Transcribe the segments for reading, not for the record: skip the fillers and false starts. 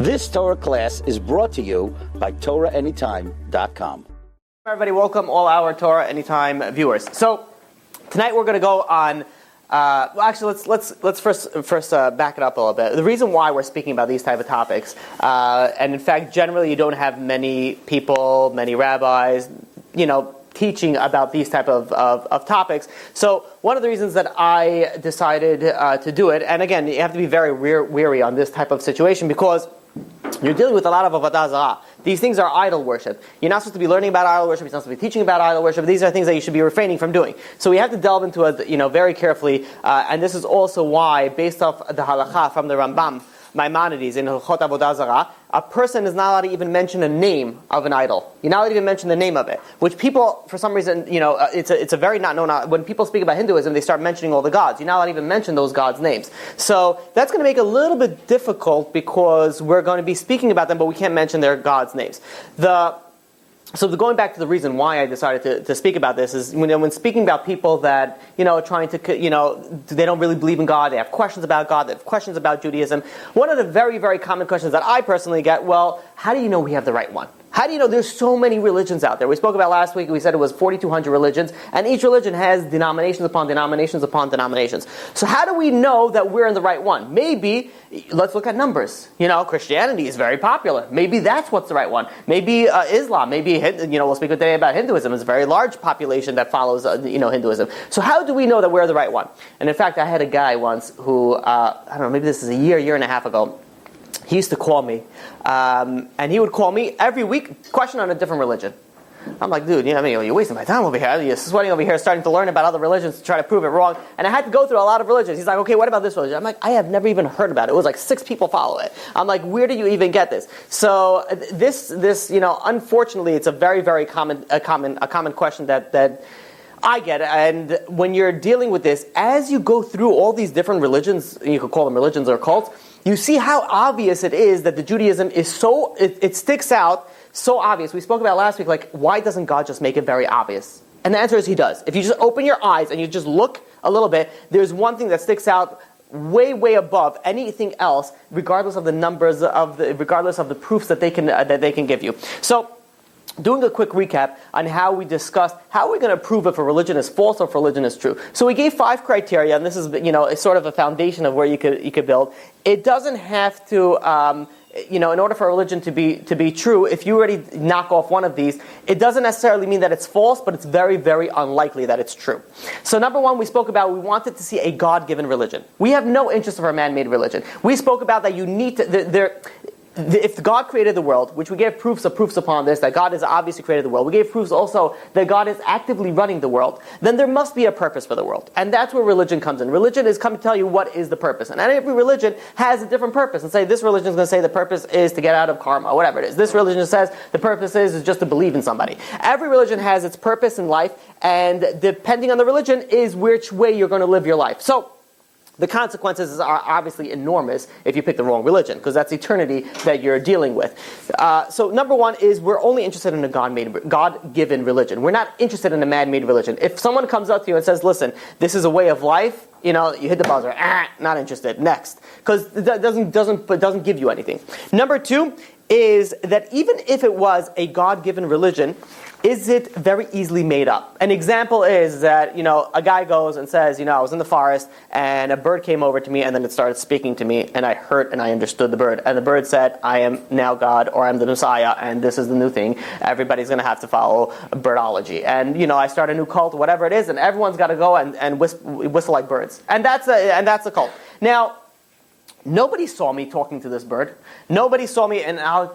This Torah class is brought to you by TorahAnytime.com. Everybody, welcome all our Torah Anytime viewers. So tonight we're going to go on. Let's first back it up a little bit. The reason why we're speaking about these type of topics, and in fact, generally you don't have many people, many rabbis, teaching about these type of topics. So one of the reasons that I decided to do it, and again, you have to be very wary on this type of situation because you're dealing with a lot of avodah zarah. These things are idol worship. You're not supposed to be learning about idol worship. You're not supposed to be teaching about idol worship. These are things that you should be refraining from doing. So we have to delve into it, very carefully. And this is also why, based off the halacha from the Rambam, Maimonides in Hilchot Avodah Zarah, a person is not allowed to even mention a name of an idol. You're not allowed to even mention the name of it. Which people, for some reason, it's a very not known. When people speak about Hinduism, they start mentioning all the gods. You're not allowed to even mention those gods' names. So that's going to make it a little bit difficult because we're going to be speaking about them, but we can't mention their gods' names. Going back to the reason why I decided to speak about this is when speaking about people that, trying to, they don't really believe in God, they have questions about God, they have questions about Judaism. One of the very, very common questions that I personally get, well, how do you know we have the right one? How do you know there's so many religions out there? We spoke about last week, we said it was 4,200 religions, and each religion has denominations upon denominations upon denominations. So how do we know that we're in the right one? Maybe, let's look at numbers. Christianity is very popular. Maybe that's what's the right one. Maybe Islam, maybe, we'll speak today about Hinduism. It's a very large population that follows, Hinduism. So how do we know that we're the right one? And in fact, I had a guy once who, I don't know, maybe this is a year and a half ago. He used to call me, and he would call me every week, question on a different religion. I'm like, dude, you're wasting my time over here. You're sweating over here, starting to learn about other religions to try to prove it wrong. And I had to go through a lot of religions. He's like, okay, what about this religion? I'm like, I have never even heard about it. It was like 6 people follow it. I'm like, where do you even get this? So this, unfortunately, it's a very, very common question that I get it. And when you're dealing with this, as you go through all these different religions, you could call them religions or cults, you see how obvious it is that the Judaism is it sticks out so obvious. We spoke about last week, why doesn't God just make it very obvious? And the answer is He does. If you just open your eyes and you just look a little bit, there's one thing that sticks out way, way above anything else, regardless of the numbers, regardless of the proofs that they can give you. So, doing a quick recap on how we discussed how we're going to prove if a religion is false or if a religion is true. So we gave 5 criteria, and this is it's sort of a foundation of where you could build. It doesn't have to in order for a religion to be true, if you already knock off one of these, it doesn't necessarily mean that it's false, but it's very, very unlikely that it's true. So number 1, we spoke about we wanted to see a God-given religion. We have no interest in a man-made religion. We spoke about that you need to if God created the world, which we gave proofs upon this, that God has obviously created the world, we gave proofs also that God is actively running the world, then there must be a purpose for the world. And that's where religion comes in. Religion is come to tell you what is the purpose. And every religion has a different purpose. And say, this religion is going to say the purpose is to get out of karma, whatever it is. This religion says the purpose is just to believe in somebody. Every religion has its purpose in life, and depending on the religion is which way you're going to live your life. So, the consequences are obviously enormous if you pick the wrong religion, because that's eternity that you're dealing with. So number 1 is we're only interested in a God-given religion. We're not interested in a man-made religion. If someone comes up to you and says, listen, this is a way of life, you hit the buzzer, not interested, next. Because it doesn't give you anything. Number 2 is that even if it was a God-given religion, is it very easily made up? An example is that, a guy goes and says, I was in the forest and a bird came over to me and then it started speaking to me and I heard and I understood the bird. And the bird said, I am now God, or I'm the Messiah, and this is the new thing. Everybody's going to have to follow birdology. And, I start a new cult, whatever it is, and everyone's got to go and whistle like birds. And that's a cult. Now, nobody saw me talking to this bird. Nobody saw me, and I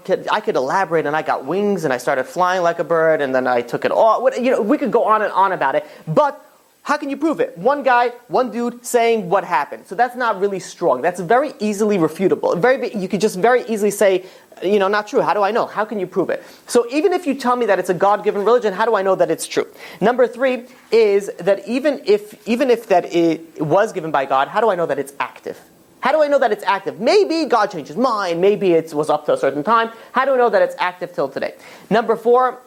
could elaborate, and I got wings, and I started flying like a bird, and then I took it off. We could go on and on about it, but how can you prove it? One guy, one dude saying what happened. So that's not really strong. That's very easily refutable. You could just very easily say, not true. How do I know? How can you prove it? So even if you tell me that it's a God-given religion, how do I know that it's true? Number 3 is that even if that it was given by God, how do I know that it's active? How do I know that it's active? Maybe God changed his mind. Maybe it was up to a certain time. How do I know that it's active till today? Number 4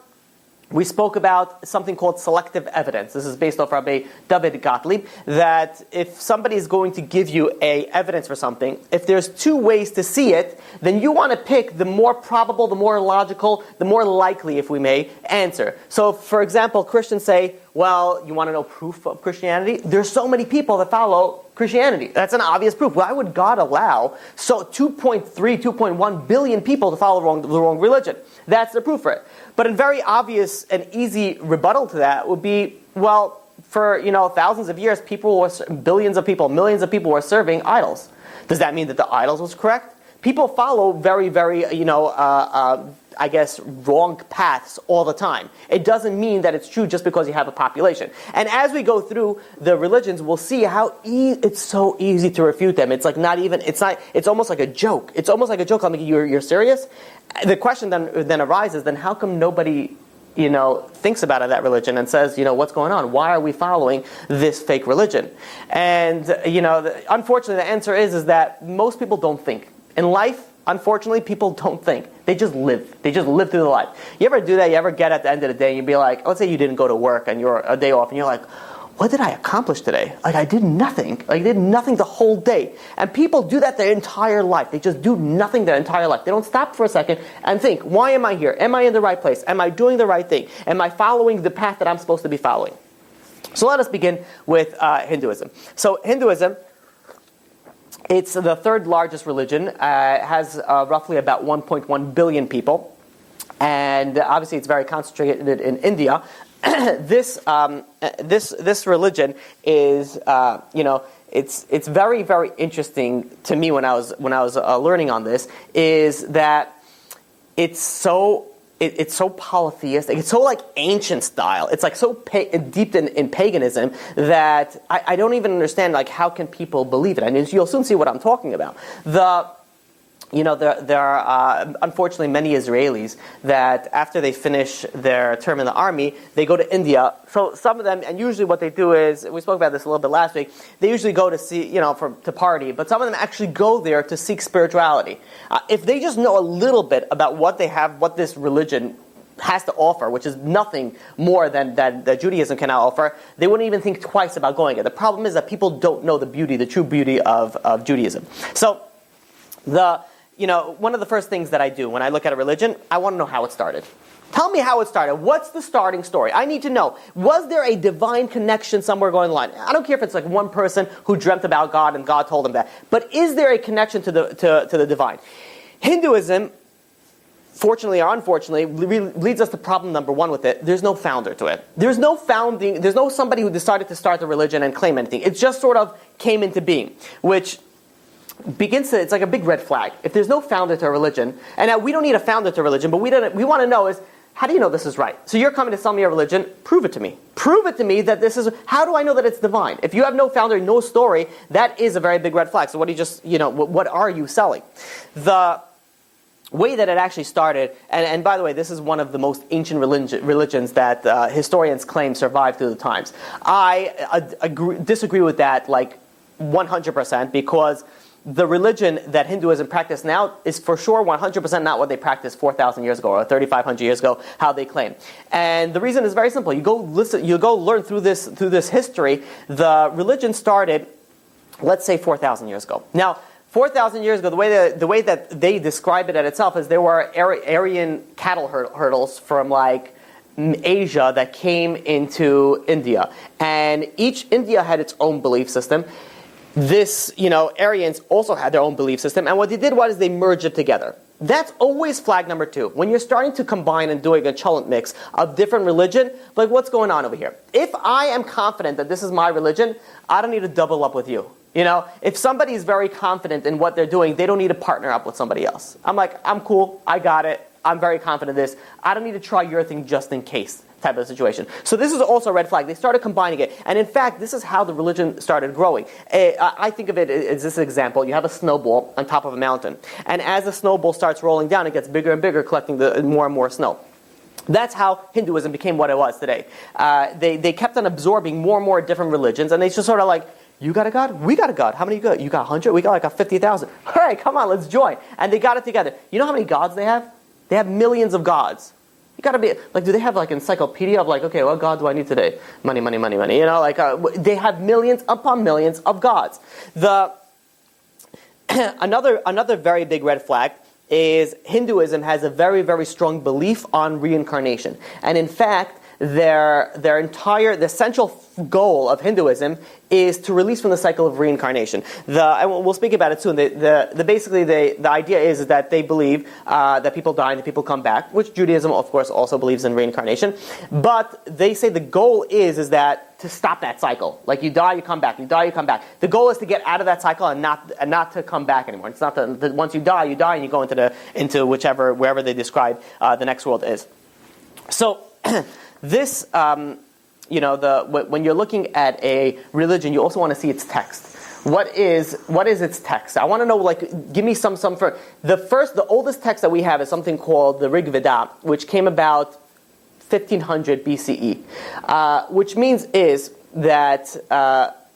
we spoke about something called selective evidence. This is based off Rabbi David Gottlieb, that if somebody is going to give you evidence for something, if there's two ways to see it, then you want to pick the more probable, the more logical, the more likely, if we may, answer. So, for example, Christians say, well, you want to know proof of Christianity? There's so many people that follow Christianity. That's an obvious proof. Why would God allow 2.1 billion people to follow the wrong religion? That's the proof for it. But a very obvious and easy rebuttal to that would be, well, for thousands of years, billions of people, millions of people were serving idols. Does that mean that the idols was correct? People follow very, very, wrong paths all the time. It doesn't mean that it's true just because you have a population. And as we go through the religions, we'll see how it's so easy to refute them. It's it's almost like a joke. It's almost like a joke. I'm like, you're serious? The question then arises, then how come nobody thinks about that religion and says, what's going on? Why are we following this fake religion? And, unfortunately, the answer is that most people don't think. In life, unfortunately, people don't think. They just live. They just live through the life. You ever do that? You ever get at the end of the day and you'd be like, let's say you didn't go to work and you're a day off and you're like, what did I accomplish today? I did nothing. I did nothing the whole day. And people do that their entire life. They just do nothing their entire life. They don't stop for a second and think, why am I here? Am I in the right place? Am I doing the right thing? Am I following the path that I'm supposed to be following? So let us begin with Hinduism. So Hinduism, it's the third largest religion, has roughly about 1.1 billion people. And obviously it's very concentrated in India. This religion is it's very, very interesting to me when I was learning on this, is that it's so polytheistic. It's so like ancient style. It's like so deep in paganism that I don't even understand like how can people believe it. I mean, you'll soon see what I'm talking about. There are unfortunately many Israelis that after they finish their term in the army, they go to India. So some of them, and usually what they do is, we spoke about this a little bit last week, they usually go to see, to party, but some of them actually go there to seek spirituality. If they just know a little bit about what they have, what this religion has to offer, which is nothing more than that Judaism can offer, they wouldn't even think twice about going there. The problem is that people don't know the true beauty of Judaism. So one of the first things that I do when I look at a religion, I want to know how it started. Tell me how it started. What's the starting story? I need to know. Was there a divine connection somewhere going on? I don't care if it's like one person who dreamt about God and God told him that. But is there a connection to the divine? Hinduism, fortunately or unfortunately, leads us to problem number one with it. There's no founder to it. There's no founding. There's no somebody who decided to start the religion and claim anything. It just sort of came into being, which it's like a big red flag. If there's no founder to a religion, and now we don't need a founder to a religion, but we want to know is, how do you know this is right? So you're coming to sell me a religion, prove it to me. Prove it to me that this is, how do I know that it's divine? If you have no founder, no story, that is a very big red flag. So what are you selling? The way that it actually started, and by the way, this is one of the most ancient religions that historians claim survived through the times. I disagree with that like 100%, because the religion that Hinduism practices now is for sure 100% not what they practiced 4,000 years ago or 3,500 years ago, how they claim. And the reason is very simple. You go learn through this history. The religion started, let's say, 4,000 years ago. Now, 4,000 years ago, the way that they describe it at itself is there were Aryan cattle herders from like Asia that came into India, and each India had its own belief system. This, Aryans also had their own belief system, and what they did was they merged it together. That's always flag number two. When you're starting to combine and doing a cholent mix of different religion, like what's going on over here? If I am confident that this is my religion, I don't need to double up with you. If somebody is very confident in what they're doing, they don't need to partner up with somebody else. I'm like, I'm cool, I got it, I'm very confident in this. I don't need to try your thing just in case type of situation. So this is also a red flag. They started combining it. And in fact, this is how the religion started growing. I think of it as this example. You have a snowball on top of a mountain. And as the snowball starts rolling down, it gets bigger and bigger, collecting more and more snow. That's how Hinduism became what it was today. They kept on absorbing more and more different religions, and they just sort of like, you got a God? We got a God. How many you got? You got 100? We got like a 50,000. All right, come on, let's join. And they got it together. You know how many gods they have? They have millions of gods. You got to be like, do they have like encyclopedia of like, okay, what God do I need today? Money, money, money, money. You know, like they have millions upon millions of gods. Another very big red flag is Hinduism has a very, very strong belief on reincarnation. And in fact, the central goal of Hinduism is to release from the cycle of reincarnation. And we'll speak about it soon. The idea is that they believe that people die and people come back, which Judaism, of course, also believes in reincarnation. But they say the goal is that to stop that cycle. Like you die, you come back. You die, you come back. The goal is to get out of that cycle and not to come back anymore. It's not that once you die and you go into wherever they describe the next world is. So. This, when you're looking at a religion, you also want to see its text. What is its text? I want to know, like, give me some for the oldest text that we have is something called the Rig Veda, which came about 1500 BCE, which means is that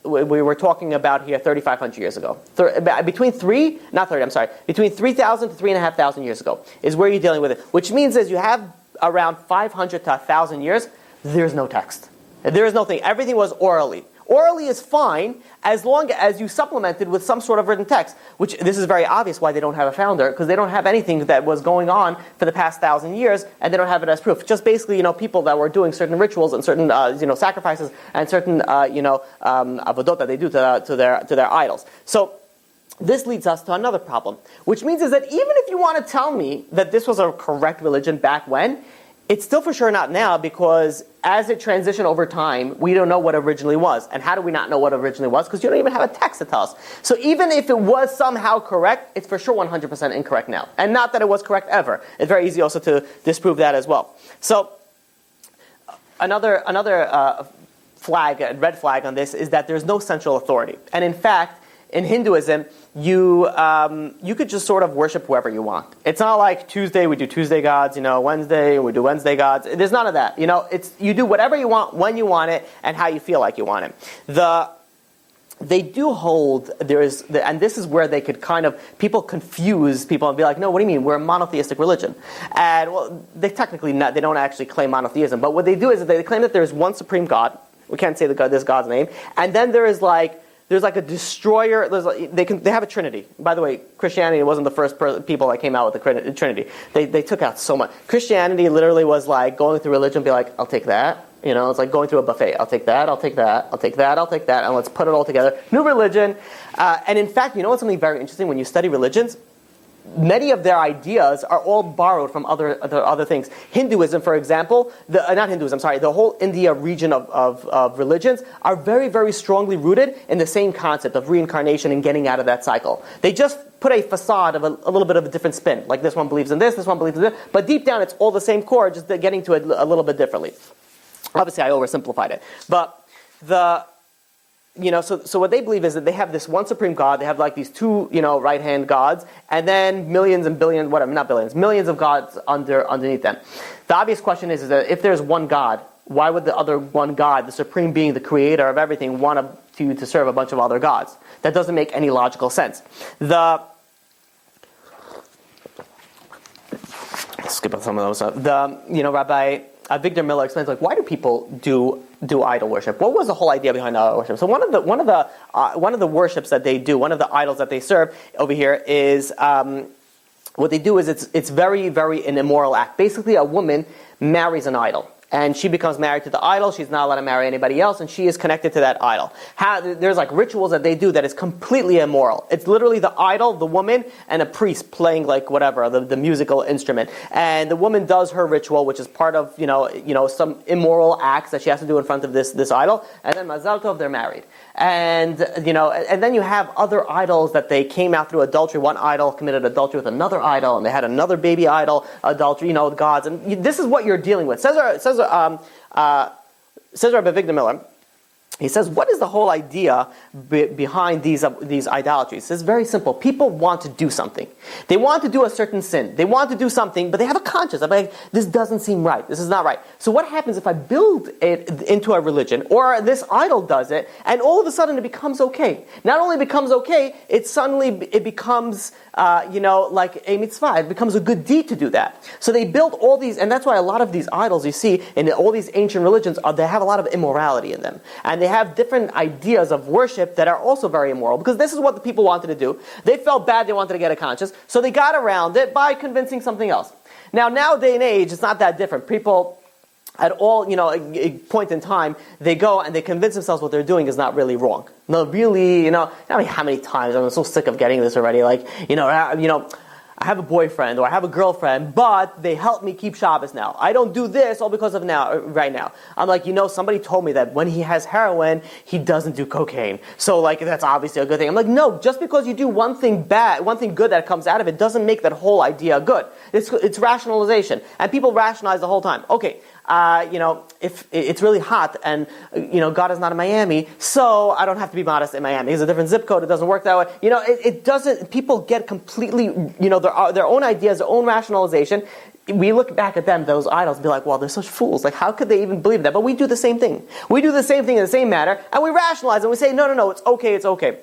we were talking about here 3,500 years ago. Between 3,000 to 3,500 years ago is where you're dealing with it, which means is you have around 500 to 1,000 years, there's no text. There is no thing. Everything was orally. Orally is fine as long as you supplement it with some sort of written text, which this is very obvious why they don't have a founder, because they don't have anything that was going on for the past 1,000 years, and they don't have it as proof. Just basically, people that were doing certain rituals and certain, sacrifices and certain, avodot that they do to their idols. So, this leads us to another problem, which means is that even if you want to tell me that this was a correct religion back when, it's still for sure not now, because as it transitioned over time, we don't know what originally was. And how do we not know what originally was? Because you don't even have a text to tell us. So even if it was somehow correct, it's for sure 100% incorrect now. And not that it was correct ever. It's very easy also to disprove that as well. So another red flag on this is that there's no central authority. And in fact, in Hinduism, you could just sort of worship whoever you want. It's not like Tuesday we do Tuesday gods, Wednesday we do Wednesday gods. There's none of that. You do whatever you want, when you want it, and how you feel like you want it. They do hold and this is where they could people confuse people and be like, no, what do you mean? We're a monotheistic religion. And well, they technically they don't actually claim monotheism, but what they do is they claim that there's one supreme God. We can't say this God's name, and then there's a destroyer. They have a Trinity. By the way, Christianity wasn't the first people that came out with the Trinity. They took out so much. Christianity literally was like going through religion and be like, I'll take that. It's like going through a buffet. I'll take that, I'll take that, I'll take that, I'll take that, and let's put it all together. New religion. And in fact, what's something very interesting when you study religions? Many of their ideas are all borrowed from other things. Hinduism, for example, the whole India region of religions are very, very strongly rooted in the same concept of reincarnation and getting out of that cycle. They just put a facade of a little bit of a different spin. Like this one believes in this one believes in this, but deep down it's all the same core, just getting to it a little bit differently. Obviously I oversimplified it. But so what they believe is that they have this one supreme God. They have like these two, right-hand gods, and then millions and billions, not billions, millions of gods underneath them. The obvious question is that if there's one God, why would the other one God, the supreme being, the creator of everything, want to serve a bunch of other gods? That doesn't make any logical sense. Skip some of those. Rabbi Victor Miller explains why do people do idol worship? What was the whole idea behind idol worship? So one of the worships that they do, one of the idols that they serve over here is what they do is it's very, very an immoral act. Basically, a woman marries an idol. And she becomes married to the idol. She's not allowed to marry anybody else, and she is connected to that idol. There's rituals that they do that is completely immoral. It's literally the idol, the woman, and a priest playing the musical instrument. And the woman does her ritual, which is part of some immoral acts that she has to do in front of this idol. And then Mazal Tov, they're married. And then you have other idols that they came out through adultery. One idol committed adultery with another idol, and they had another baby idol adultery. Gods. And this is what you're dealing with. Says Rabbi Victor Miller. He says, what is the whole idea behind these idolatries? It's very simple. People want to do something. They want to do a certain sin. They want to do something, but they have a conscience. I'm like, this doesn't seem right. This is not right. So what happens if I build it into a religion, or this idol does it, and all of a sudden it becomes okay? Not only becomes okay, it becomes like a mitzvah. It becomes a good deed to do that. So they build all these, and that's why a lot of these idols you see in all these ancient religions, they have a lot of immorality in them. And they have different ideas of worship that are also very immoral, because this is what the people wanted to do. They felt bad, they wanted to get a conscience, so they got around it by convincing something else. Now day and age, it's not that different. People at all, a point in time, they go and they convince themselves what they're doing is not really wrong. No, really, how many times, I'm so sick of getting this already, I have a boyfriend or I have a girlfriend, but they help me keep Shabbos now. I don't do this all because of right now. I'm like, somebody told me that when he has heroin, he doesn't do cocaine. So that's obviously a good thing. I'm like, no, just because you do one thing bad, one thing good that comes out of it doesn't make that whole idea good. It's rationalization. And people rationalize the whole time. Okay, if it's really hot and, God is not in Miami, so I don't have to be modest in Miami. It's a different zip code. It doesn't work that way. It doesn't, people get completely, their own ideas, their own rationalization. We look back at them, those idols, and be like, well, they're such fools. Like, how could they even believe that? But we do the same thing. We do the same thing in the same manner, and we rationalize and we say, no, it's okay.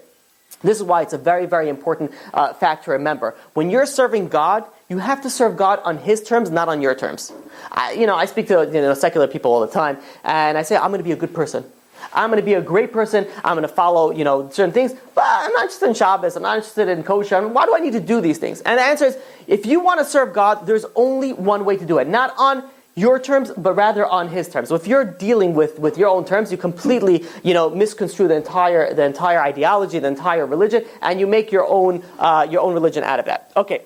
This is why it's a very, very important fact to remember. When you're serving God, you have to serve God on His terms, not on your terms. I speak to secular people all the time, and I say, I'm going to be a good person. I'm going to be a great person. I'm going to follow certain things, but I'm not interested in Shabbos. I'm not interested in kosher. Why do I need to do these things? And the answer is, if you want to serve God, there's only one way to do it. Not on your terms, but rather on His terms. So if you're dealing with your own terms, you completely, misconstrue the entire ideology, the entire religion, and you make your own religion out of that. Okay,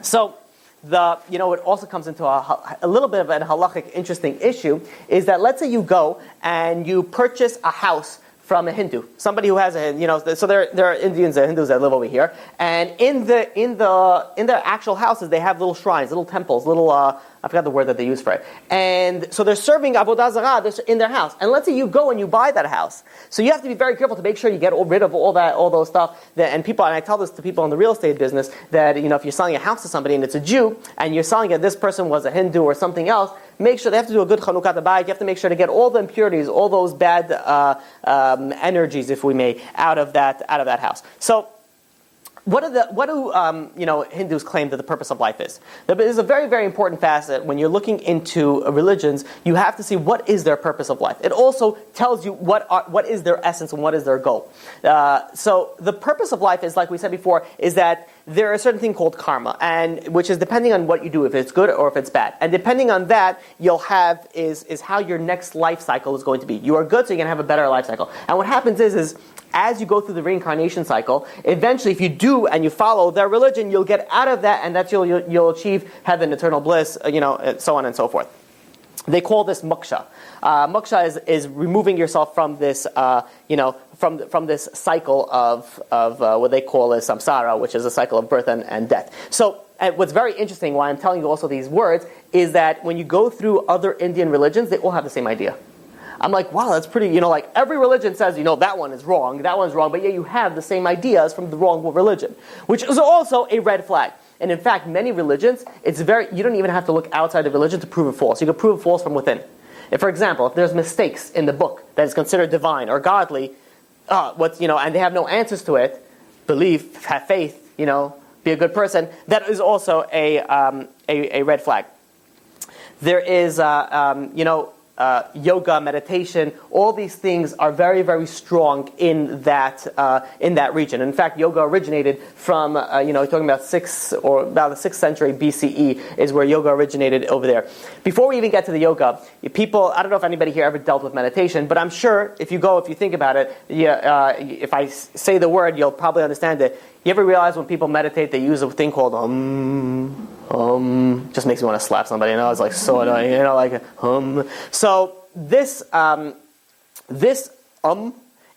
so it also comes into a little bit of an halachic interesting issue, is that let's say you go and you purchase a house from a Hindu, somebody who has so there are Indians and Hindus that live over here, and in their actual houses they have little shrines, little temples, little I forgot the word that they use for it, and so they're serving avodah zarah in their house. And let's say you go and you buy that house, so you have to be very careful to make sure you get rid of all those stuff. And I tell this to people in the real estate business, that if you're selling a house to somebody and it's a Jew, and you're selling it, this person was a Hindu or something else, make sure they have to do a good Chanukat Habayit. You have to make sure to get all the impurities, all those bad energies, if we may, out of that house. So, what do Hindus claim that the purpose of life is? This is a very, very important facet. When you're looking into religions, you have to see what is their purpose of life. It also tells you what is their essence and what is their goal. So the purpose of life is, like we said before, is that there is a certain thing called karma, and which is depending on what you do, if it's good or if it's bad. And depending on that, you'll have is how your next life cycle is going to be. You are good, so you're going to have a better life cycle. And what happens is as you go through the reincarnation cycle, eventually, if you do and you follow their religion, you'll get out of that, and that you'll achieve heaven, eternal bliss, so on and so forth. They call this moksha. Moksha is removing yourself from this, from this cycle of what they call as samsara, which is a cycle of birth and death. So, and what's very interesting, why I'm telling you also these words, is that when you go through other Indian religions, they all have the same idea. I'm like, wow, that's pretty, every religion says, that one is wrong, that one's wrong, but yet you have the same ideas from the wrong religion, which is also a red flag. And in fact, many religions, you don't even have to look outside the religion to prove it false. You can prove it false from within. For example, if there's mistakes in the book that is considered divine or godly, and they have no answers to it, believe, have faith, be a good person, that is also a red flag. There is, yoga, meditation, all these things are very, very strong in that region. In fact, yoga originated from, talking about the 6th century BCE is where yoga originated over there. Before we even get to the yoga, people, I don't know if anybody here ever dealt with meditation, but I'm sure if you think about it, if I say the word, you'll probably understand it. You ever realize when people meditate, they use a thing called just makes me want to slap somebody. It's like so annoying. So this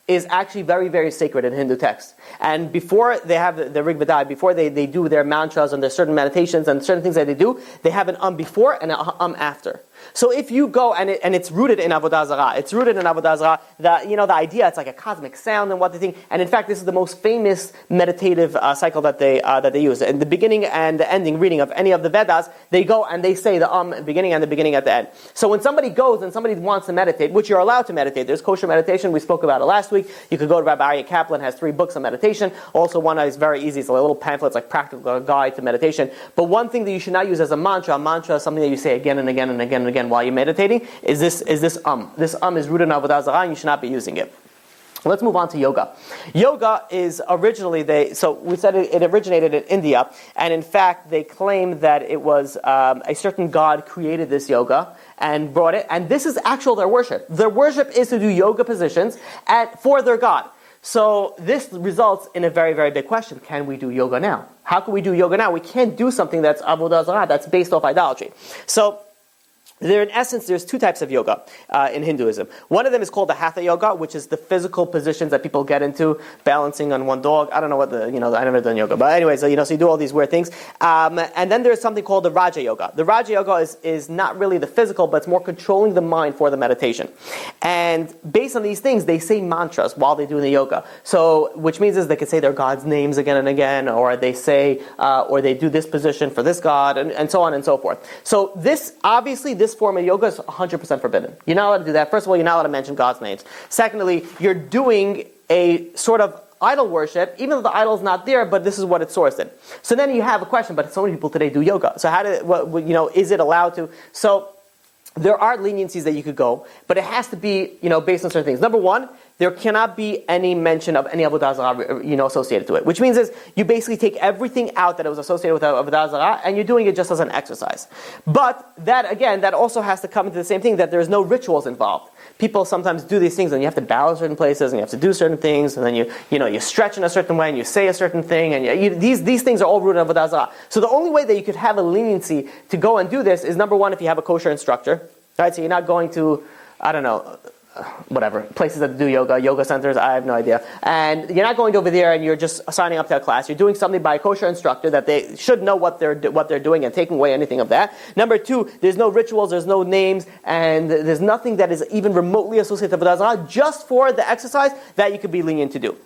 is actually very, very sacred in Hindu texts. And before they have the Rig Vedai, before they do their mantras and their certain meditations and certain things that they do, they have an before and an after. So if you go, and it's rooted in Avodah Zarah, the idea, it's like a cosmic sound and what they think, and in fact this is the most famous meditative cycle that they use. In the beginning and the ending reading of any of the Vedas, they go and they say the beginning and the beginning at the end. So when somebody goes and somebody wants to meditate, which you're allowed to meditate, there's kosher meditation, we spoke about it last week, you could go to Rabbi Aryeh Kaplan, has 3 books on meditation, also one is very easy, it's a little pamphlet, it's like practical guide to meditation, but one thing that you should not use as a mantra is something that you say again and again and again and again while you're meditating, is this This is rooted in Avodah Zarah, and you should not be using it. Let's move on to yoga. Yoga is originally, so we said it originated in India, and in fact they claim that it was a certain god created this yoga and brought it, and this is their worship. Their worship is to do yoga positions for their god. So this results in a very, very big question. Can we do yoga now? How can we do yoga now? We can't do something that's Avodah Zarah, that's based off idolatry. So in essence, there's 2 types of yoga in Hinduism. One of them is called the hatha yoga, which is the physical positions that people get into, balancing on one dog. I don't know what I've never done yoga, but anyway, so you do all these weird things. And then there's something called the Raja yoga. The Raja yoga is not really the physical, but it's more controlling the mind for the meditation. And based on these things, they say mantras while they do the yoga. So, which means is they can say their god's names again and again, or they say, or they do this position for this god, and so on and so forth. So this form of yoga is 100% forbidden. You're not allowed to do that. First of all, you're not allowed to mention God's names. Secondly, you're doing a sort of idol worship, even though the idol is not there, but this is what it's sourced in. So then you have a question, but so many people today do yoga. So is it allowed to? So there are leniencies that you could go, but it has to be, based on certain things. Number one, there cannot be any mention of any Avodah Zarah, associated to it. Which means is, you basically take everything out that it was associated with Avodah Zarah, and you're doing it just as an exercise. But that also has to come into the same thing, that there's no rituals involved. People sometimes do these things, and you have to bow certain places, and you have to do certain things, and then you stretch in a certain way, and you say a certain thing, and these things are all rooted in Avodah Zarah. So the only way that you could have a leniency to go and do this is, number one, if you have a kosher instructor, right? So you're not going to, places that do yoga centers, I have no idea. And you're not going over there and you're just signing up to a class. You're doing something by a kosher instructor that they should know what they're doing and taking away anything of that. Number two, there's no rituals, there's no names, and there's nothing that is even remotely associated with Avodah Zarah, just for the exercise that you could be lenient to do.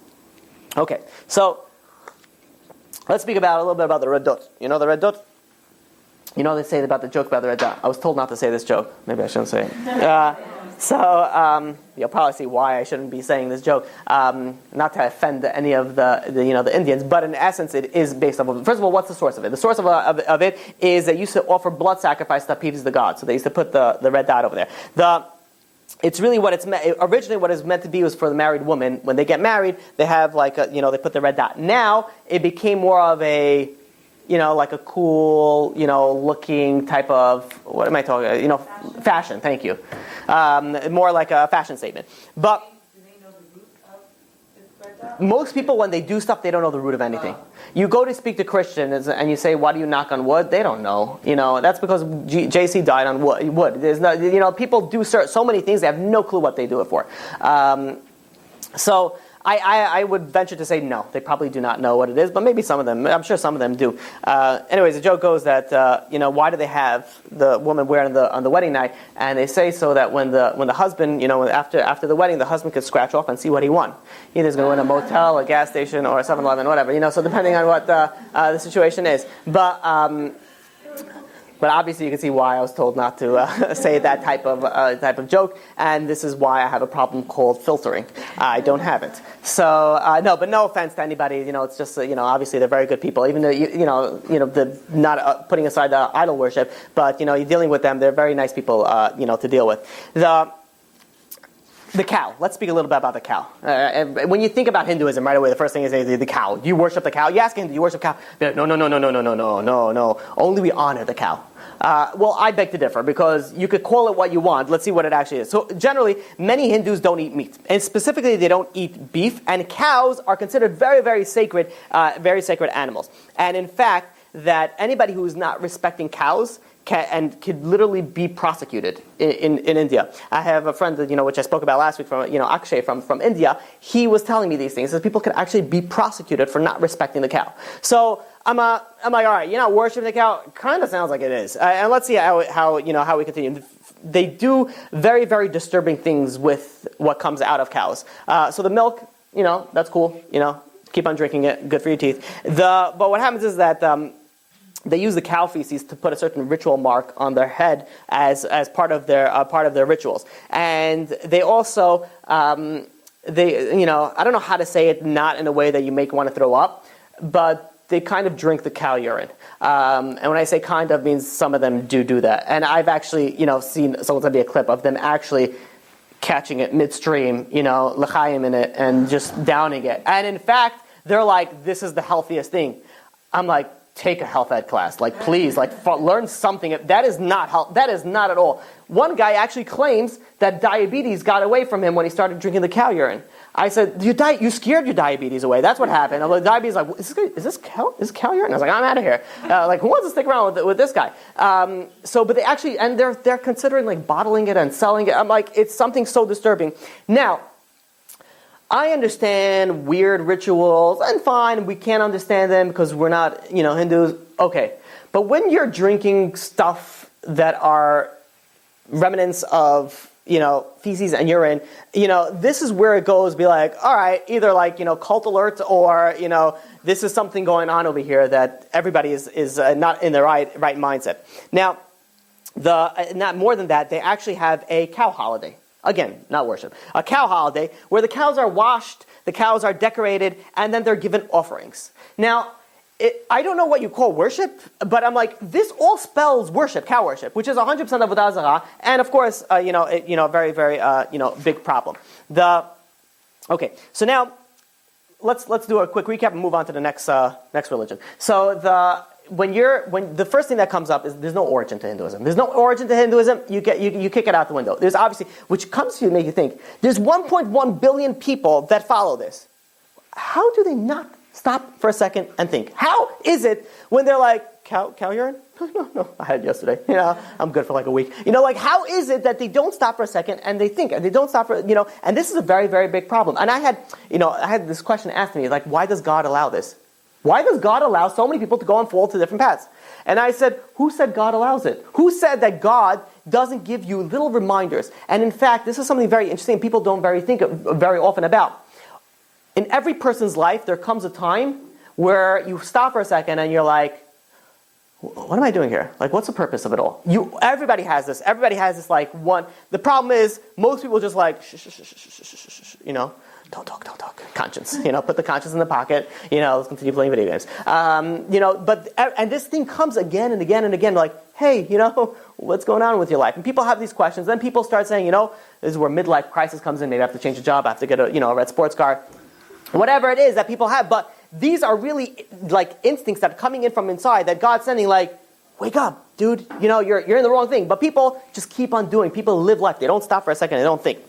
Okay, so let's speak a little bit about the Redot. You know the Redot? They say about the joke about the Redot. I was told not to say this joke. Maybe I shouldn't say it. So you'll probably see why I shouldn't be saying this joke, not to offend any of the Indians, but in essence it is based on. First of all, what's the source of it? The source of it is that you used to offer blood sacrifice to appease the gods. So they used to put the red dot over there. It's really what it's originally what it's meant to be was for the married woman. When they get married, they have they put the red dot. Now it became more of a like a cool, looking type of, what am I talking about? Fashion, thank you. More like a fashion statement. But do they know the root of the Red Dot? Most people, when they do stuff, they don't know the root of anything. You go to speak to Christians and you say, why do you knock on wood? They don't know. That's because JC died on wood. There's no, people do so many things, they have no clue what they do it for. So I would venture to say no. They probably do not know what it is, but maybe some of them. I'm sure some of them do. Anyways, the joke goes that why do they have the woman wear on the wedding night? And they say so that when the husband, after the wedding, the husband could scratch off and see what he won. Either he's going to win a motel, a gas station, or a 7-Eleven, whatever. So depending on what the situation is, But obviously, you can see why I was told not to say that type of joke, and this is why I have a problem called filtering. I don't have it. So but no offense to anybody. It's just obviously they're very good people. Even though the not putting aside the idol worship, but you're dealing with them. They're very nice people. To deal with. The cow. Let's speak a little bit about the cow. When you think about Hinduism, right away, the first thing is the cow. Do you worship the cow? You ask him, do you worship cow? They're like, no. Only we honor the cow. Well, I beg to differ, because you could call it what you want. Let's see what it actually is. So generally, many Hindus don't eat meat. And specifically, they don't eat beef. And cows are considered very, very sacred animals. And in fact, that anybody who is not respecting cows could literally be prosecuted in India. I have a friend that, which I spoke about last week, from Akshay from India. He was telling me these things. He says people could actually be prosecuted for not respecting the cow. So I'm like, all right, you're not worshiping the cow? Kind of sounds like it is. And let's see how we continue. they do very, very disturbing things with what comes out of cows. So the milk, that's cool. Keep on drinking it. Good for your teeth. But what happens is that they use the cow feces to put a certain ritual mark on their head as part of their rituals, and they also I don't know how to say it, not in a way that you make want to throw up, but they kind of drink the cow urine. And when I say kind of, means some of them do that. And I've actually, seen, so it's be a clip of them actually catching it midstream, l'chaim in it, and just downing it. And in fact, they're like, this is the healthiest thing. I'm like, take a health ed class. Like, please, learn something. That is not health. That is not at all. One guy actually claims that diabetes got away from him when he started drinking the cow urine. I said, you scared your diabetes away. That's what happened. I'm like, diabetes, like, is this cow urine? I was like, I'm out of here. Who wants to stick around with this guy? But they actually, and they're considering bottling it and selling it. I'm like, it's something so disturbing. Now, I understand weird rituals, and fine, we can't understand them because we're not, Hindus. Okay. But when you're drinking stuff that are remnants of, feces and urine, this is where it goes, be like, all right, either cult alert, or, this is something going on over here that everybody is not in the right mindset. Now, not more than that, they actually have a cow holiday. Again, not worship. A cow holiday where the cows are washed, the cows are decorated, and then they're given offerings. Now, I don't know what you call worship, but I'm like, this all spells worship, cow worship, which is 100% of Avodah Zarah, and of course, very, very, big problem. Okay, so now let's do a quick recap and move on to the next religion. So the first thing that comes up is there's no origin to Hinduism. There's no origin to Hinduism. You kick it out the window. There's obviously, which comes to make you think, there's 1.1 billion people that follow this. How do they not stop for a second and think? How is it when they're like, cow urine? No, I had it yesterday. I'm good for a week. How is it that they don't stop for a second and they think, and they don't stop for, and this is a very, very big problem. And I had this question asked to me, why does God allow this? Why does God allow so many people to go and fall to different paths? And I said, who said God allows it? Who said that God doesn't give you little reminders? And in fact, this is something very interesting people don't think very often about. In every person's life, there comes a time where you stop for a second and you're like, what am I doing here? What's the purpose of it all? Everybody has this. Everybody has this one. The problem is, most people just shh, don't talk. Conscience, put the conscience in the pocket. Let's continue playing video games. And this thing comes again and again and again. Hey, what's going on with your life? And people have these questions. Then people start saying, this is where midlife crisis comes in. Maybe I have to change a job. I have to get a red sports car. Whatever it is that people have. But these are really instincts that are coming in from inside that God's sending wake up, dude, you're in the wrong thing. But people just keep on doing. People live life. They don't stop for a second. They don't think.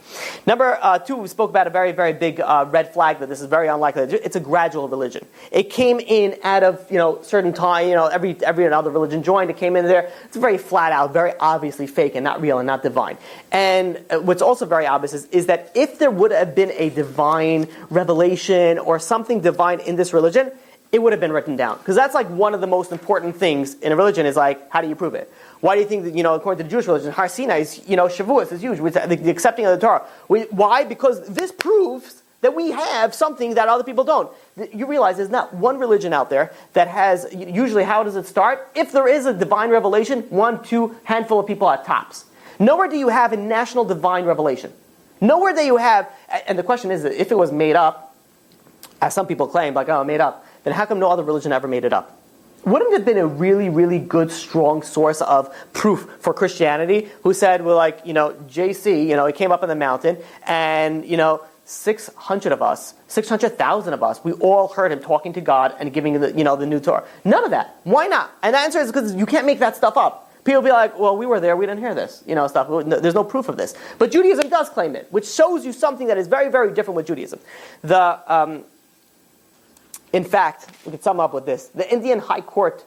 Number 2, we spoke about a very, very big red flag that this is very unlikely. It's a gradual religion. It came in out of, certain time, every other religion joined. It came in there. It's very flat out, very obviously fake and not real and not divine. And what's also very obvious is that if there would have been a divine revelation or something divine in this religion, it would have been written down. Because that's one of the most important things in a religion is how do you prove it? Why do you think that, according to the Jewish religion, Har Sinai is, Shavuos is huge, the accepting of the Torah. Why? Because this proves that we have something that other people don't. You realize there's not one religion out there that has, usually how does it start? If there is a divine revelation, 1, 2, handful of people at tops. Nowhere do you have a national divine revelation. Nowhere do you have, and the question is, if it was made up, as some people claim, made up, then how come no other religion ever made it up? Wouldn't it have been a really, really good, strong source of proof for Christianity who said, JC, he came up on the mountain and, 600,000 of us, we all heard him talking to God and giving the new Torah. None of that. Why not? And the answer is because you can't make that stuff up. People be like, well, we were there, we didn't hear this, stuff. There's no proof of this. But Judaism does claim it, which shows you something that is very, very different with Judaism. In fact, we can sum up with this. The Indian High Court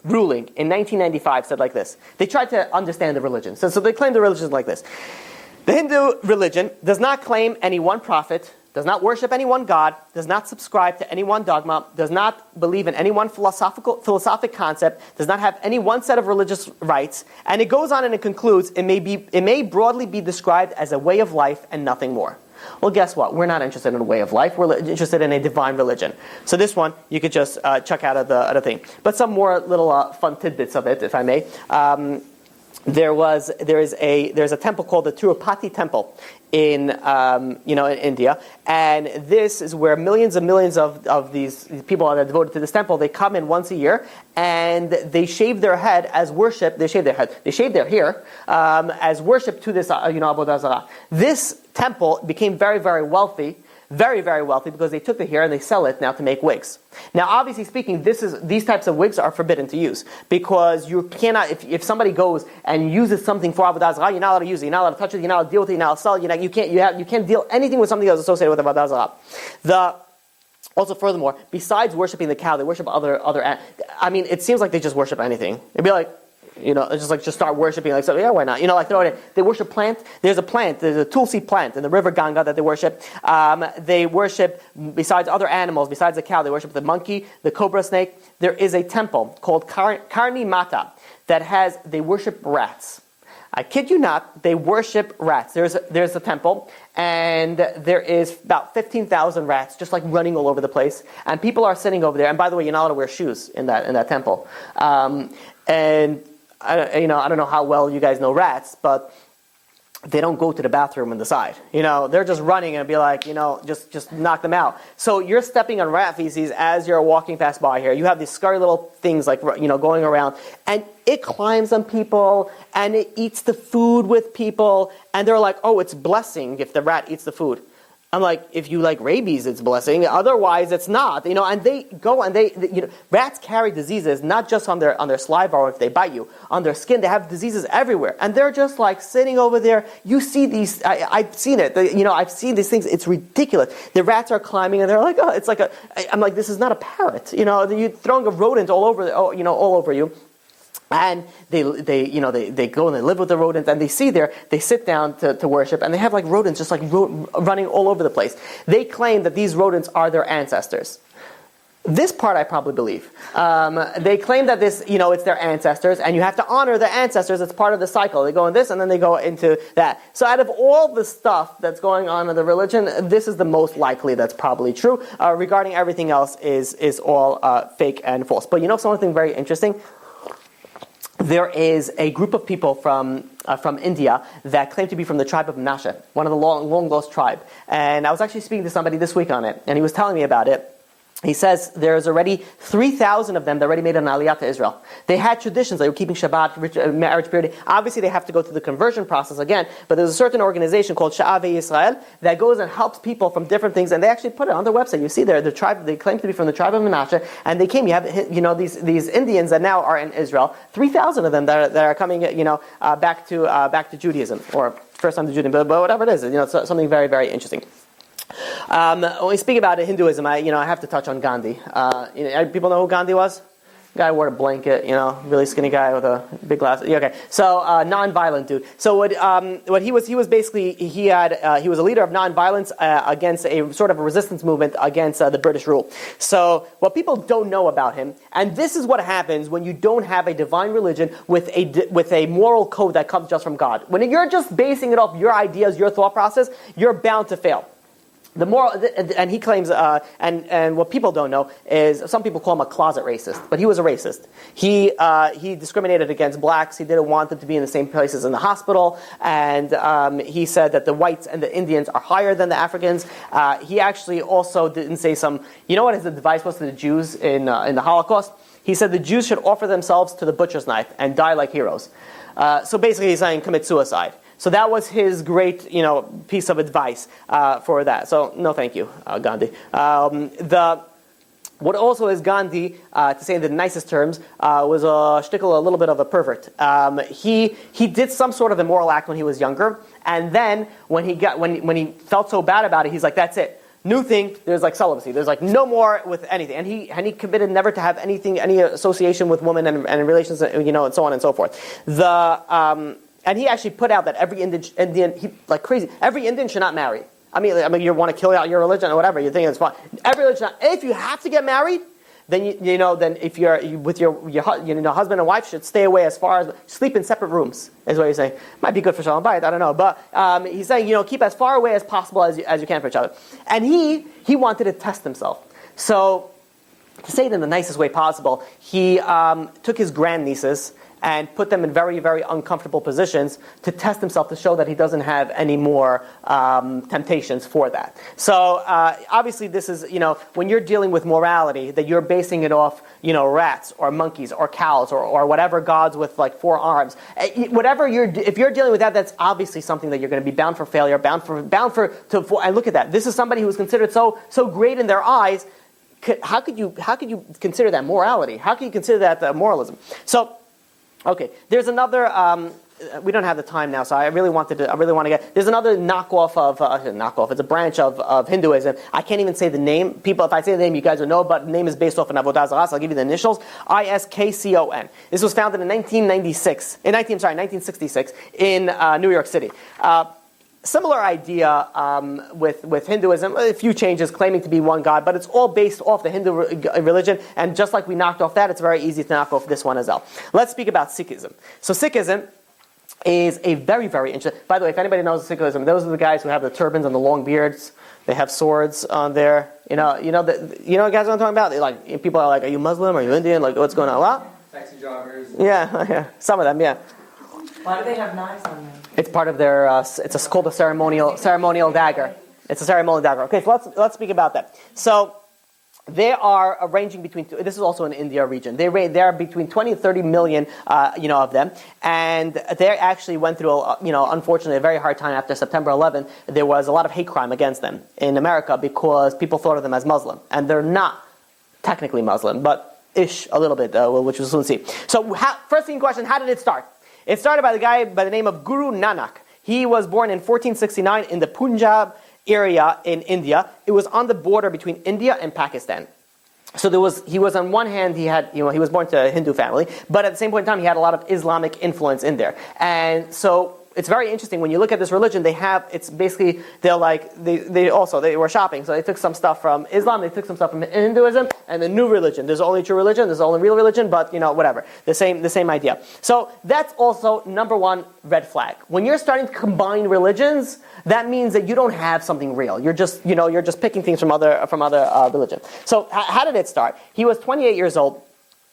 ruling in 1995 said like this. They tried to understand the religion. So they claimed the religion is like this. The Hindu religion does not claim any one prophet does not worship any one God, does not subscribe to any one dogma, does not believe in any one philosophic concept, does not have any one set of religious rites, and it goes on and it concludes, it may broadly be described as a way of life and nothing more. Well, guess what? We're not interested in a way of life. We're interested in a divine religion. So this one, you could just chuck out of the thing. But some more little fun tidbits of it, if I may. There's a temple called the Tirupati Temple in India, and this is where millions and millions of these people that are devoted to this temple. They come in once a year and they shave their head as worship. They shave their head. They shave their hair as worship to this Avodah Zarah. This temple became very, very wealthy. Very, very wealthy because they took the hair and they sell it now to make wigs. Now, obviously speaking, these types of wigs are forbidden to use because you cannot. If somebody goes and uses something for Avodah Zarah, you're not allowed to use it. You're not allowed to touch it. You're not allowed to deal with it. You're not allowed to sell it. You can't deal anything with something that's associated with Avodah Zarah. Also, furthermore, besides worshiping the cow, they worship other. I mean, it seems like they just worship anything. It'd be like, just start worshiping, like, so yeah, why not? Throw it in. They worship plant. There's a tulsi plant in the river Ganga that they worship. They worship, besides other animals, besides the cow, they worship the monkey, the cobra snake. There is a temple called Karni Mata they worship rats. I kid you not, they worship rats. There's a temple, and there is about 15,000 rats just like running all over the place, and people are sitting over there. And by the way, you're not allowed to wear shoes in that temple. And I don't know how well you guys know rats, but they don't go to the bathroom on the side. They're just running and be like, just knock them out. So you're stepping on rat feces as you're walking past by here. You have these scary little things like, going around, and it climbs on people and it eats the food with people, and they're like, oh, it's blessing if the rat eats the food. I'm like, if you like rabies, it's a blessing. Otherwise, it's not. And they go and rats carry diseases not just on their saliva or if they bite you, on their skin. They have diseases everywhere, and they're just like sitting over there. You see these? I've seen it. I've seen these things. It's ridiculous. The rats are climbing, and they're like, oh, it's like I'm like, this is not a parrot. You're throwing a rodent all over you. And they go and they live with the rodents, and they sit down to worship, and they have like rodents just like running all over the place. They claim that these rodents are their ancestors. This part I probably believe. They claim that this, it's their ancestors, and you have to honor the ancestors. It's part of the cycle. They go in this, and then they go into that. So out of all the stuff that's going on in the religion, this is the most likely that's probably true. Regarding everything else is all fake and false. But something very interesting? There is a group of people from India that claim to be from the tribe of Menashe, one of the long lost tribe. And I was actually speaking to somebody this week on it, and he was telling me about it. He says there's already 3,000 of them that already made an aliyah to Israel. They had traditions. They were keeping Shabbat, marriage purity. Obviously, they have to go through the conversion process again. But there's a certain organization called Sha'avei Yisrael that goes and helps people from different things. And they actually put it on their website. You see there, the tribe, they claim to be from the tribe of Menashe. And they came, you have these Indians that now are in Israel. 3,000 of them that are coming back to Judaism. Or first time to Judaism, but whatever it is. Something very, very interesting. When we speak about Hinduism, I have to touch on Gandhi. People know who Gandhi was? Guy wore a blanket, really skinny guy with a big glass. Okay, so non-violent dude. So what he was basically he was a leader of non-violence against a sort of a resistance movement against the British rule. So what people don't know about him, and this is what happens when you don't have a divine religion with a moral code that comes just from God. When you're just basing it off your ideas, your thought process, you're bound to fail. The moral, and he claims, and what people don't know is some people call him a closet racist, but he was a racist. He discriminated against blacks. He didn't want them to be in the same places in the hospital, and he said that the whites and the Indians are higher than the Africans. He actually also didn't say some. You know what his advice was to the Jews in the Holocaust? He said the Jews should offer themselves to the butcher's knife and die like heroes. So basically, he's saying commit suicide. So that was his great, piece of advice for that. So no, thank you, Gandhi. What also is Gandhi, to say in the nicest terms, was a little bit of a pervert. He did some sort of immoral act when he was younger, and then when he felt so bad about it, he's like, that's it. New thing, there's like celibacy. There's like no more with anything. And he committed never to have any association with women and relations, and so on and so forth. And he actually put out that every Indian, every Indian should not marry. I mean, you want to kill out your religion or whatever. You think it's fine. Every religion. If you have to get married, then then if you're with your husband and wife should stay away as far as sleep in separate rooms. Is what he's saying. Might be good for shalom bayit, I don't know, but he's saying keep as far away as possible as you can for each other. And he wanted to test himself. So to say it in the nicest way possible, he took his grandnieces and put them in very, very uncomfortable positions to test himself, to show that he doesn't have any more temptations for that. So obviously this is, when you're dealing with morality, that you're basing it off, rats or monkeys or cows or whatever gods with like 4 arms. If you're dealing with that, that's obviously something that you're going to be bound for failure, bound for, and look at that. This is somebody who's considered so great in their eyes. How could you consider that morality? How can you consider that moralism? So, okay, there's another. We don't have the time now, so I really want to get. There's another knockoff of. It's a branch of Hinduism. I can't even say the name. People, if I say the name, you guys will know. But the name is based off an avodah zarah. So I'll give you the initials. ISKCON. This was founded in 1966 in New York City. Similar idea with Hinduism, a few changes, claiming to be one God, but it's all based off the Hindu religion, and just like we knocked off that, it's very easy to knock off this one as well. Let's speak about Sikhism. So Sikhism is a very, very interesting... By the way, if anybody knows Sikhism, those are the guys who have the turbans and the long beards. They have swords on there. You know guys what I'm talking about? People are like, are you Muslim? Are you Indian? Like, what's going on? What? Taxi drivers. Yeah. Some of them, yeah. Why do they have knives on them? It's part of their. It's called a ceremonial dagger. It's a ceremonial dagger. Okay, so let's speak about that. So they are ranging between. This is also in India region. They are between 20 and 30 million, of them, and they actually went through, unfortunately, a very hard time after September 11th. There was a lot of hate crime against them in America because people thought of them as Muslim, and they're not technically Muslim, but ish a little bit, which we'll soon see. So, first thing question: how did it start? It started by the guy by the name of Guru Nanak. He was born in 1469 in the Punjab area in India. It was on the border between India and Pakistan. So he was on one hand, he was born to a Hindu family, but at the same point in time, he had a lot of Islamic influence in there. And so it's very interesting when you look at this religion. They were shopping, so they took some stuff from Islam, they took some stuff from Hinduism, and the new religion. There's only true religion, there's only real religion, but whatever. The same idea. So that's also number one red flag. When you're starting to combine religions, that means that you don't have something real. You're just picking things from other religion. So how did it start? He was 28 years old,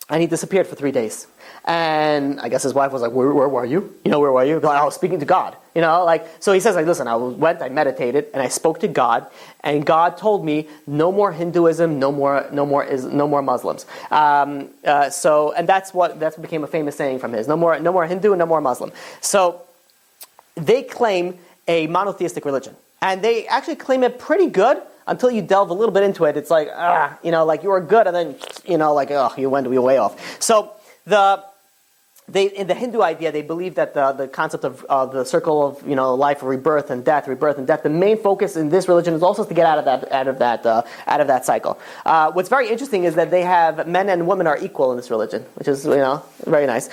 and he disappeared for 3 days. And I guess his wife was like, where were you? Where were you? Like, I was speaking to God. So he says, listen, I meditated, and I spoke to God, and God told me, no more Hinduism, no more Muslims. And that became a famous saying from his, no more Hindu, no more Muslim. So they claim a monotheistic religion. And they actually claim it pretty good until you delve a little bit into it. It's like, like you were good, and then, you went way off. So in the Hindu idea, they believe that the concept of the circle of life, rebirth and death. The main focus in this religion is also to get out of that cycle. What's very interesting is that they have men and women are equal in this religion, which is very nice.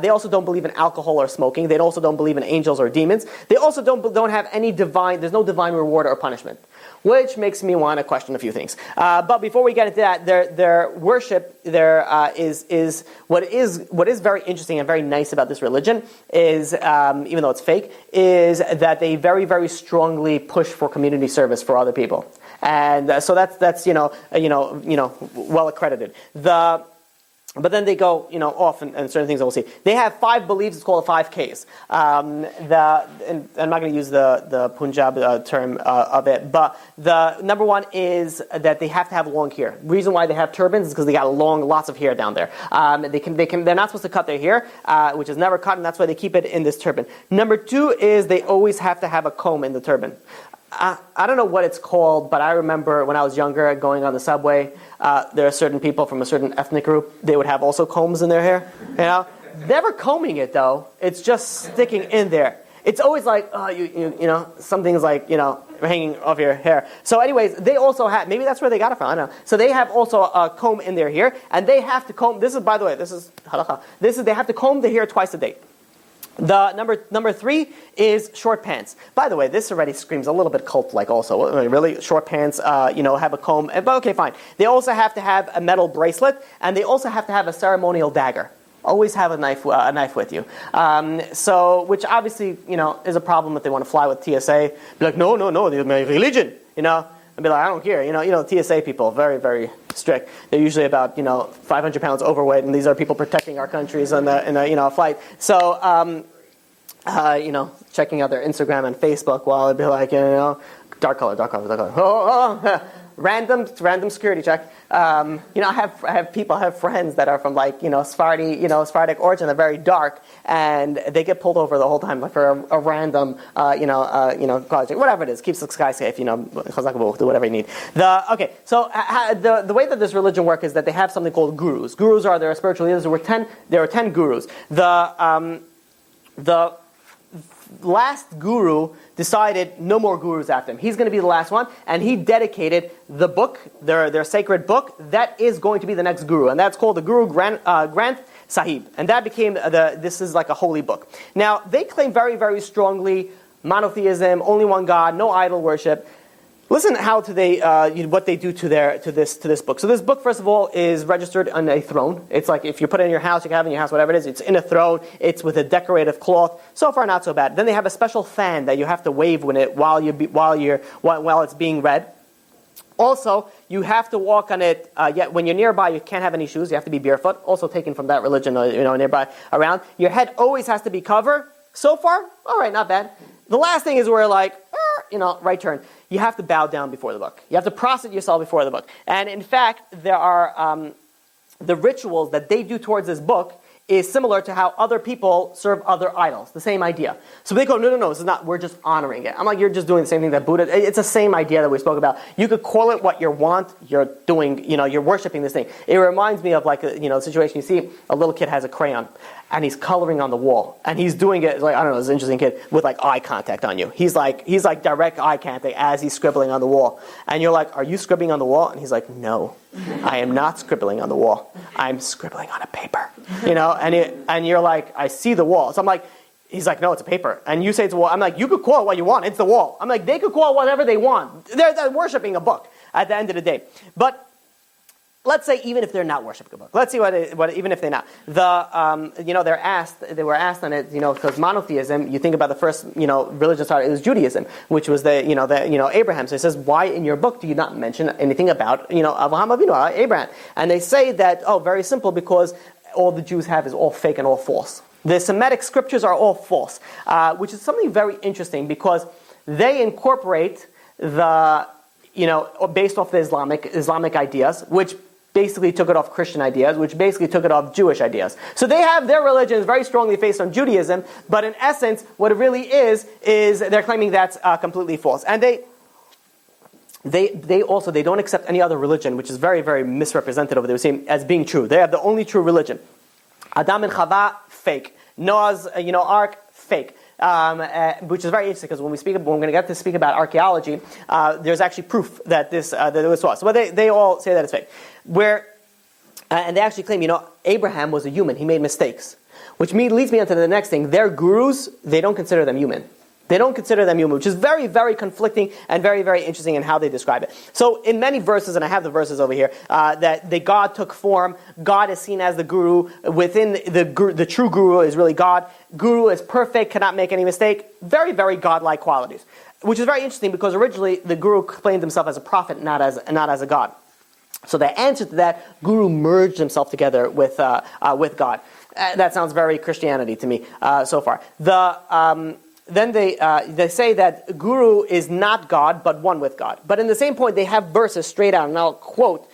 They also don't believe in alcohol or smoking. They also don't believe in angels or demons. They also don't have any divine. There's no divine reward or punishment, which makes me want to question a few things. But before we get into that, their worship is what is very interesting and very nice about this religion is, even though it's fake, is that they very, very strongly push for community service for other people, and so that's well accredited. But then they go, off and certain things that we'll see. They have 5 beliefs. It's called the 5 Ks. And I'm not going to use the Punjab term of it, but the number one is that they have to have long hair. The reason why they have turbans is because they got lots of hair down there. They're not supposed to cut their hair, which is never cut, and that's why they keep it in this turban. Number 2 is they always have to have a comb in the turban. I don't know what it's called, but I remember when I was younger going on the subway, there are certain people from a certain ethnic group, they would have also combs in their hair, Never combing it though, it's just sticking in there. It's always like, something's like, hanging off your hair. So anyways, they also have, maybe that's where they got it from, I don't know. So they have also a comb in their hair, and they have to comb, this is, by the way, this is halakha, they have to comb the hair twice a day. The number 3 is short pants. By the way, this already screams a little bit cult-like also. I mean, really, short pants, have a comb. But okay, fine. They also have to have a metal bracelet, and they also have to have a ceremonial dagger. Always have a knife with you. Which obviously, is a problem if they want to fly with TSA. Be like, no, they're my religion, And be like, I don't care. TSA people, very, very strict. They're usually about, 500 pounds overweight, and these are people protecting our countries in a flight. So, checking out their Instagram and Facebook while it'd be like, dark color. Oh. Random security check. I have friends that are from Sephardic origin. They're very dark, and they get pulled over the whole time for a random, college check. Whatever it is, keeps the sky safe. Do whatever you need. The way that this religion works is that they have something called gurus. Gurus are their spiritual leaders. There are 10 gurus. The last guru decided no more gurus after him. He's going to be the last one, and he dedicated the book, their sacred book, that is going to be the next guru, and that's called the Guru Granth Sahib, and that became this is like a holy book. Now, they claim very, very strongly monotheism, only one God, no idol worship. Listen how what they do to this book. So this book, first of all, is registered on a throne. It's like if you put it in your house, you can have it in your house, whatever it is. It's in a throne. It's with a decorative cloth. So far, not so bad. Then they have a special fan that you have to wave with it while it's being read. Also, you have to walk on it. When you're nearby, you can't have any shoes. You have to be barefoot. Also taken from that religion, nearby around. Your head always has to be covered. So far, all right, not bad. The last thing is where right turn. You have to bow down before the book. You have to prostrate yourself before the book. And in fact, there are the rituals that they do towards this book is similar to how other people serve other idols. The same idea. So they go, no, this is not, we're just honoring it. I'm like, you're just doing the same thing that Buddha, it's the same idea that we spoke about. You could call it what you want, you're doing, you're worshiping this thing. It reminds me of a situation you see, a little kid has a crayon, and he's coloring on the wall, and he's doing it this interesting kid with eye contact on you. He's like direct eye contact as he's scribbling on the wall, and you're like, are you scribbling on the wall? And he's like, no, I am not scribbling on the wall. I'm scribbling on a paper, and you're like, I see the wall. So I'm like, he's like, no, it's a paper, and you say it's a wall. I'm like, you could call it what you want. It's the wall. I'm like, they could call it whatever they want. They're worshiping a book at the end of the day, but. Let's say even if they're not worshiping a book. Let's see what even if they're not. They were asked on it, because monotheism, you think about the first, religion started, it was Judaism, which was Abraham. So it says, why in your book do you not mention anything about, Avraham Avinu, Abraham? And they say that, very simple, because all the Jews have is all fake and all false. The Semitic scriptures are all false, which is something very interesting because they incorporate based off the Islamic ideas, which basically took it off Christian ideas, which basically took it off Jewish ideas. So they have their religion is very strongly based on Judaism, but in essence, what it really is they're claiming that's completely false. And they also don't accept any other religion, which is very, very misrepresented over there, as being true. They have the only true religion. Adam and Chava, fake. Noah's ark, fake. Which is very interesting because when we're going to get to speak about archaeology, there's actually proof that that it was false. So they all say that it's fake. And they actually claim, Abraham was a human. He made mistakes, which leads me on to the next thing. Their gurus, they don't consider them human. They don't consider them human, which is very, very conflicting and very, very interesting in how they describe it. So in many verses, and I have the verses over here, that the God took form. God is seen as the guru. Within the true guru is really God. Guru is perfect, cannot make any mistake. Very, very godlike qualities, which is very interesting because originally the guru claimed himself as a prophet, not as a god. So the answer to that, guru merged himself together with God. That sounds very Christianity to me so far. Then they say that guru is not God, but one with God. But in the same point, they have verses straight out, and I'll quote,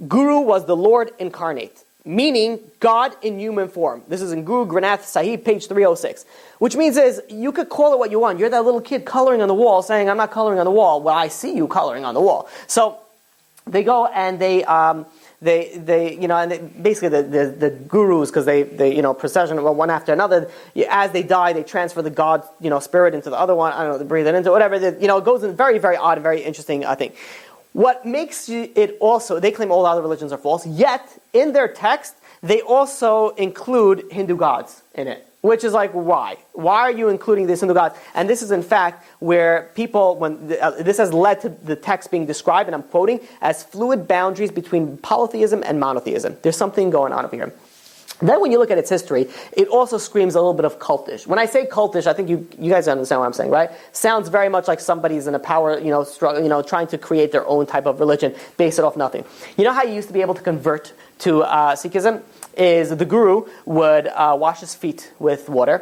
Guru was the Lord incarnate, meaning God in human form. This is in Guru Granth Sahib, page 306. Which means you could call it what you want. You're that little kid coloring on the wall, saying, I'm not coloring on the wall. Well, I see you coloring on the wall. So they go and basically the gurus, because they procession one after another, as they die, they transfer the God, spirit into the other one. I don't know, they breathe it into whatever. It goes in very, very odd, very interesting thing. What makes it also, they claim all other religions are false, yet in their text, they also include Hindu gods in it. Which is like, why? Why are you including these Hindu gods? And this is in fact where people, this has led to the text being described, and I'm quoting, as fluid boundaries between polytheism and monotheism. There's something going on over here. Then when you look at its history, it also screams a little bit of cultish. When I say cultish, I think you guys understand what I'm saying, right? Sounds very much like somebody's in a power, trying to create their own type of religion, base it off nothing. You know how you used to be able to convert to Sikhism? Is the guru would wash his feet with water.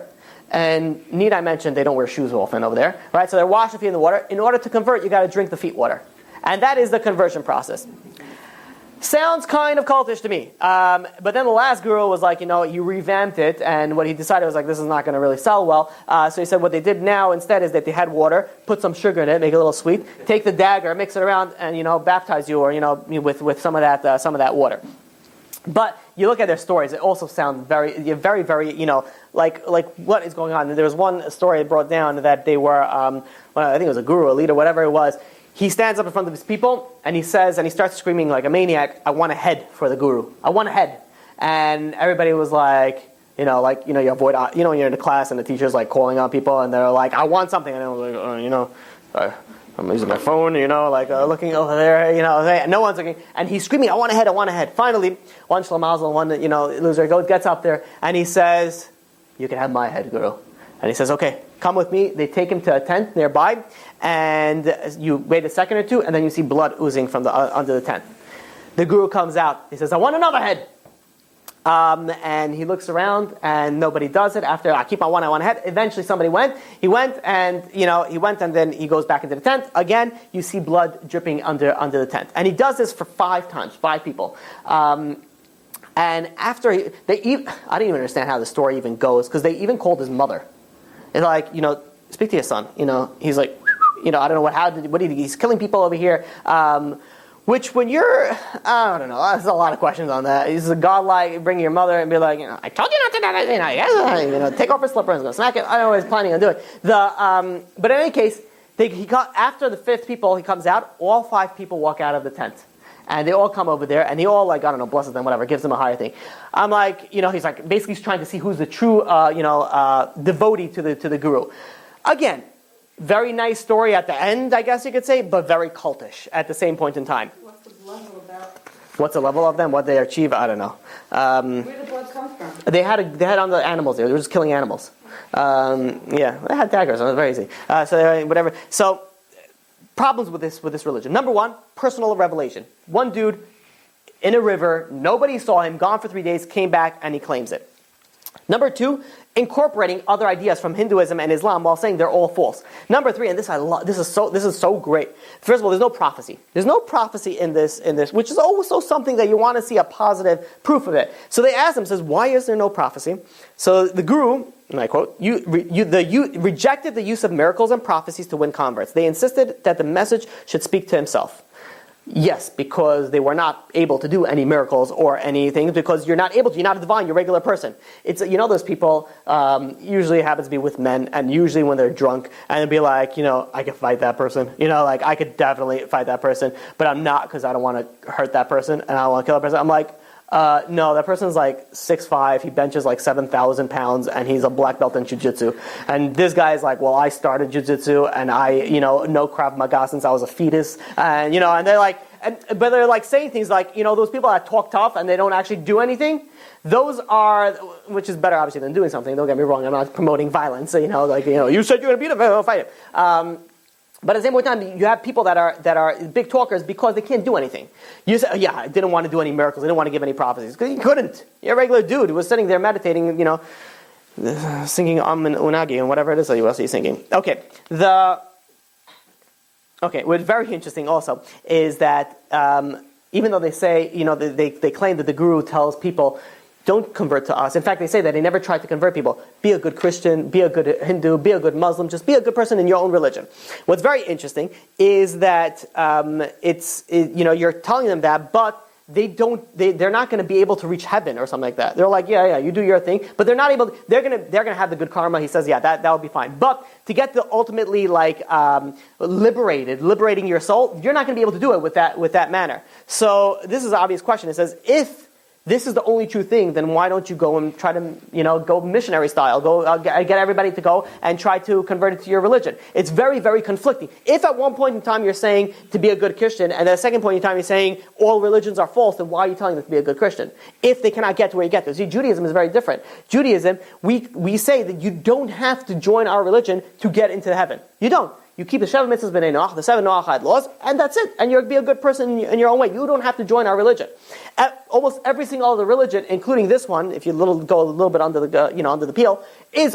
And need I mention, they don't wear shoes often over there, right? So they're washing feet in the water. In order to convert, you got to drink the feet water. And that is the conversion process. Sounds kind of cultish to me. But then the last guru was like, he revamped it, and what he decided was like, this is not going to really sell well. So he said what they did now instead is that they had water, put some sugar in it, make it a little sweet, take the dagger, mix it around, and baptize you, or with some of that water. But you look at their stories; it also sounds very, very, very, like what is going on. There was one story brought down that they were, I think it was a guru, a leader, whatever it was. He stands up in front of his people and he says, and he starts screaming like a maniac, "I want a head for the guru. I want a head." And everybody was like, you avoid, when you're in the class and the teacher's like calling on people and they're like, "I want something," and I was like, I'm using my phone, looking over there, no one's looking. And he's screaming, "I want a head, I want a head." Finally, one Shlamazel, one, loser, gets up there and he says, "You can have my head, guru." And he says, "Okay, come with me." They take him to a tent nearby, and you wait a second or two, and then you see blood oozing from under the tent. The guru comes out. He says, "I want another head." And he looks around, and nobody does it. After I keep on one, I want a head. Eventually, somebody went. He went, and then he goes back into the tent. Again, you see blood dripping under the tent, and he does this for 5 times, 5 people. And after I didn't even understand how the story even goes, because they even called his mother. It's like, speak to your son. He's like, I don't know he's killing people over here. Which when you're, I don't know, there's a lot of questions on that. Is a godlike, bring your mother and be like, "I told you not to do that, take off her slipper and go smack it." I don't know what he's planning on doing. But in any case, after the 5th people, he comes out, all 5 people walk out of the tent. And they all come over there, and he all blesses them, whatever, gives them a higher thing. I'm like, he's like, basically he's trying to see who's the true, devotee to the guru. Again, very nice story at the end, I guess you could say, but very cultish at the same point in time. What's the level about? What's the level of them? What they achieve? I don't know. Where did the blood come from? They had on the animals there. They were just killing animals. They had daggers. So it was very easy. Whatever. So. Problems with this religion. Number 1, personal revelation. One dude in a river, nobody saw him, gone for 3 days, came back, and he claims it. Number 2, incorporating other ideas from Hinduism and Islam while saying they're all false. Number 3, and this I love. This is so great. First of all, there's no prophecy. There's no prophecy in this, which is also something that you want to see a positive proof of it. So they ask him, says, "Why is there no prophecy?" So the guru, and I quote, you rejected the use of miracles and prophecies to win converts. They insisted that the message should speak to himself. Yes, because they were not able to do any miracles or anything, because you're not able to. You're not a divine. You're a regular person. It's those people. Usually it happens to be with men, and usually when they're drunk, and they'll be like, I could fight that person. I could definitely fight that person, but I'm not, because I don't want to hurt that person and I don't want to kill that person. I'm like, no, that person's like 6'5", he benches like 7,000 pounds, and he's a black belt in jiu-jitsu. And this guy's like, well, I started jiu-jitsu, and I, know Krav Maga since I was a fetus. And, and they're like, but they're like saying things like, those people that talk tough and they don't actually do anything, those are, which is better obviously than doing something, don't get me wrong, I'm not promoting violence, you said you're going to beat him, I'll fight him. But at the same time, you have people that are big talkers because they can't do anything. You say, I didn't want to do any miracles. I didn't want to give any prophecies. Because he couldn't. You're a regular dude who was sitting there meditating, singing and Unagi and whatever it is that you else he's singing. Okay. What's very interesting also is that even though they say, they claim that the guru tells people, don't convert to us. In fact, they say that they never tried to convert people. Be a good Christian, be a good Hindu, be a good Muslim, just be a good person in your own religion. What's very interesting is that you're telling them that, but they're not going to be able to reach heaven or something like that. They're like, you do your thing, but they're not able. They're going to have the good karma. He says, that will be fine. But to get to ultimately liberating your soul, you're not going to be able to do it with that manner. So this is an obvious question. It says, if this is the only true thing, then why don't you go and try to, go missionary style, go get everybody to go and try to convert it to your religion? It's very, very conflicting. If at one point in time you're saying to be a good Christian, and at the second point in time you're saying all religions are false, then why are you telling them to be a good Christian? If they cannot get to where you get to. See, Judaism is very different. Judaism, we say that you don't have to join our religion to get into heaven. You don't. You keep the 7 mitzvahs b'nei Noach, the 7 Noachide laws, and that's it. And you'll be a good person in your own way. You don't have to join our religion. Almost every single other religion, including this one, if you go a little bit under the peel,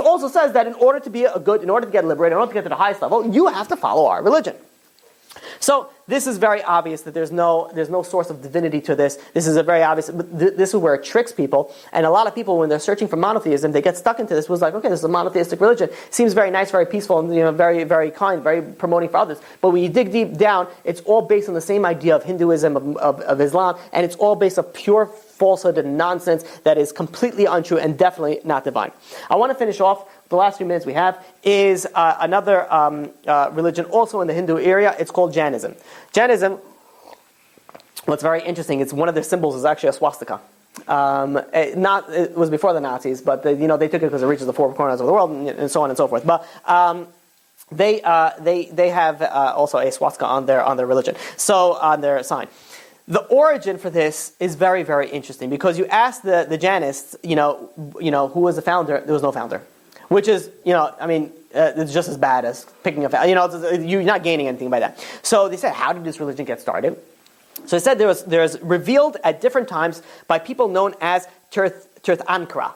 also says that in order to get liberated, in order to get to the highest level, you have to follow our religion. So this is very obvious that there's no source of divinity to this. This is a very obvious. This is where it tricks people, and a lot of people, when they're searching for monotheism, they get stuck into this. It was like, okay, this is a monotheistic religion. Seems very nice, very peaceful, and very, very kind, very promoting for others. But when you dig deep down, it's all based on the same idea of Hinduism, of Islam, and it's all based on pure falsehood and nonsense that is completely untrue and definitely not divine. I want to finish off. The last few minutes we have is another religion also in the Hindu area. It's called Jainism. Jainism, what's very interesting, it's one of their symbols is actually a swastika. It was before the Nazis, but they took it because it reaches the four corners of the world and so on and so forth. But they have also a swastika on their religion, so on their sign. The origin for this is very, very interesting because you ask the Jainists, who was the founder. There was no founder. Which is, it's just as bad as picking a you're not gaining anything by that. So they said, how did this religion get started? So they said there's revealed at different times by people known as Tirthankara.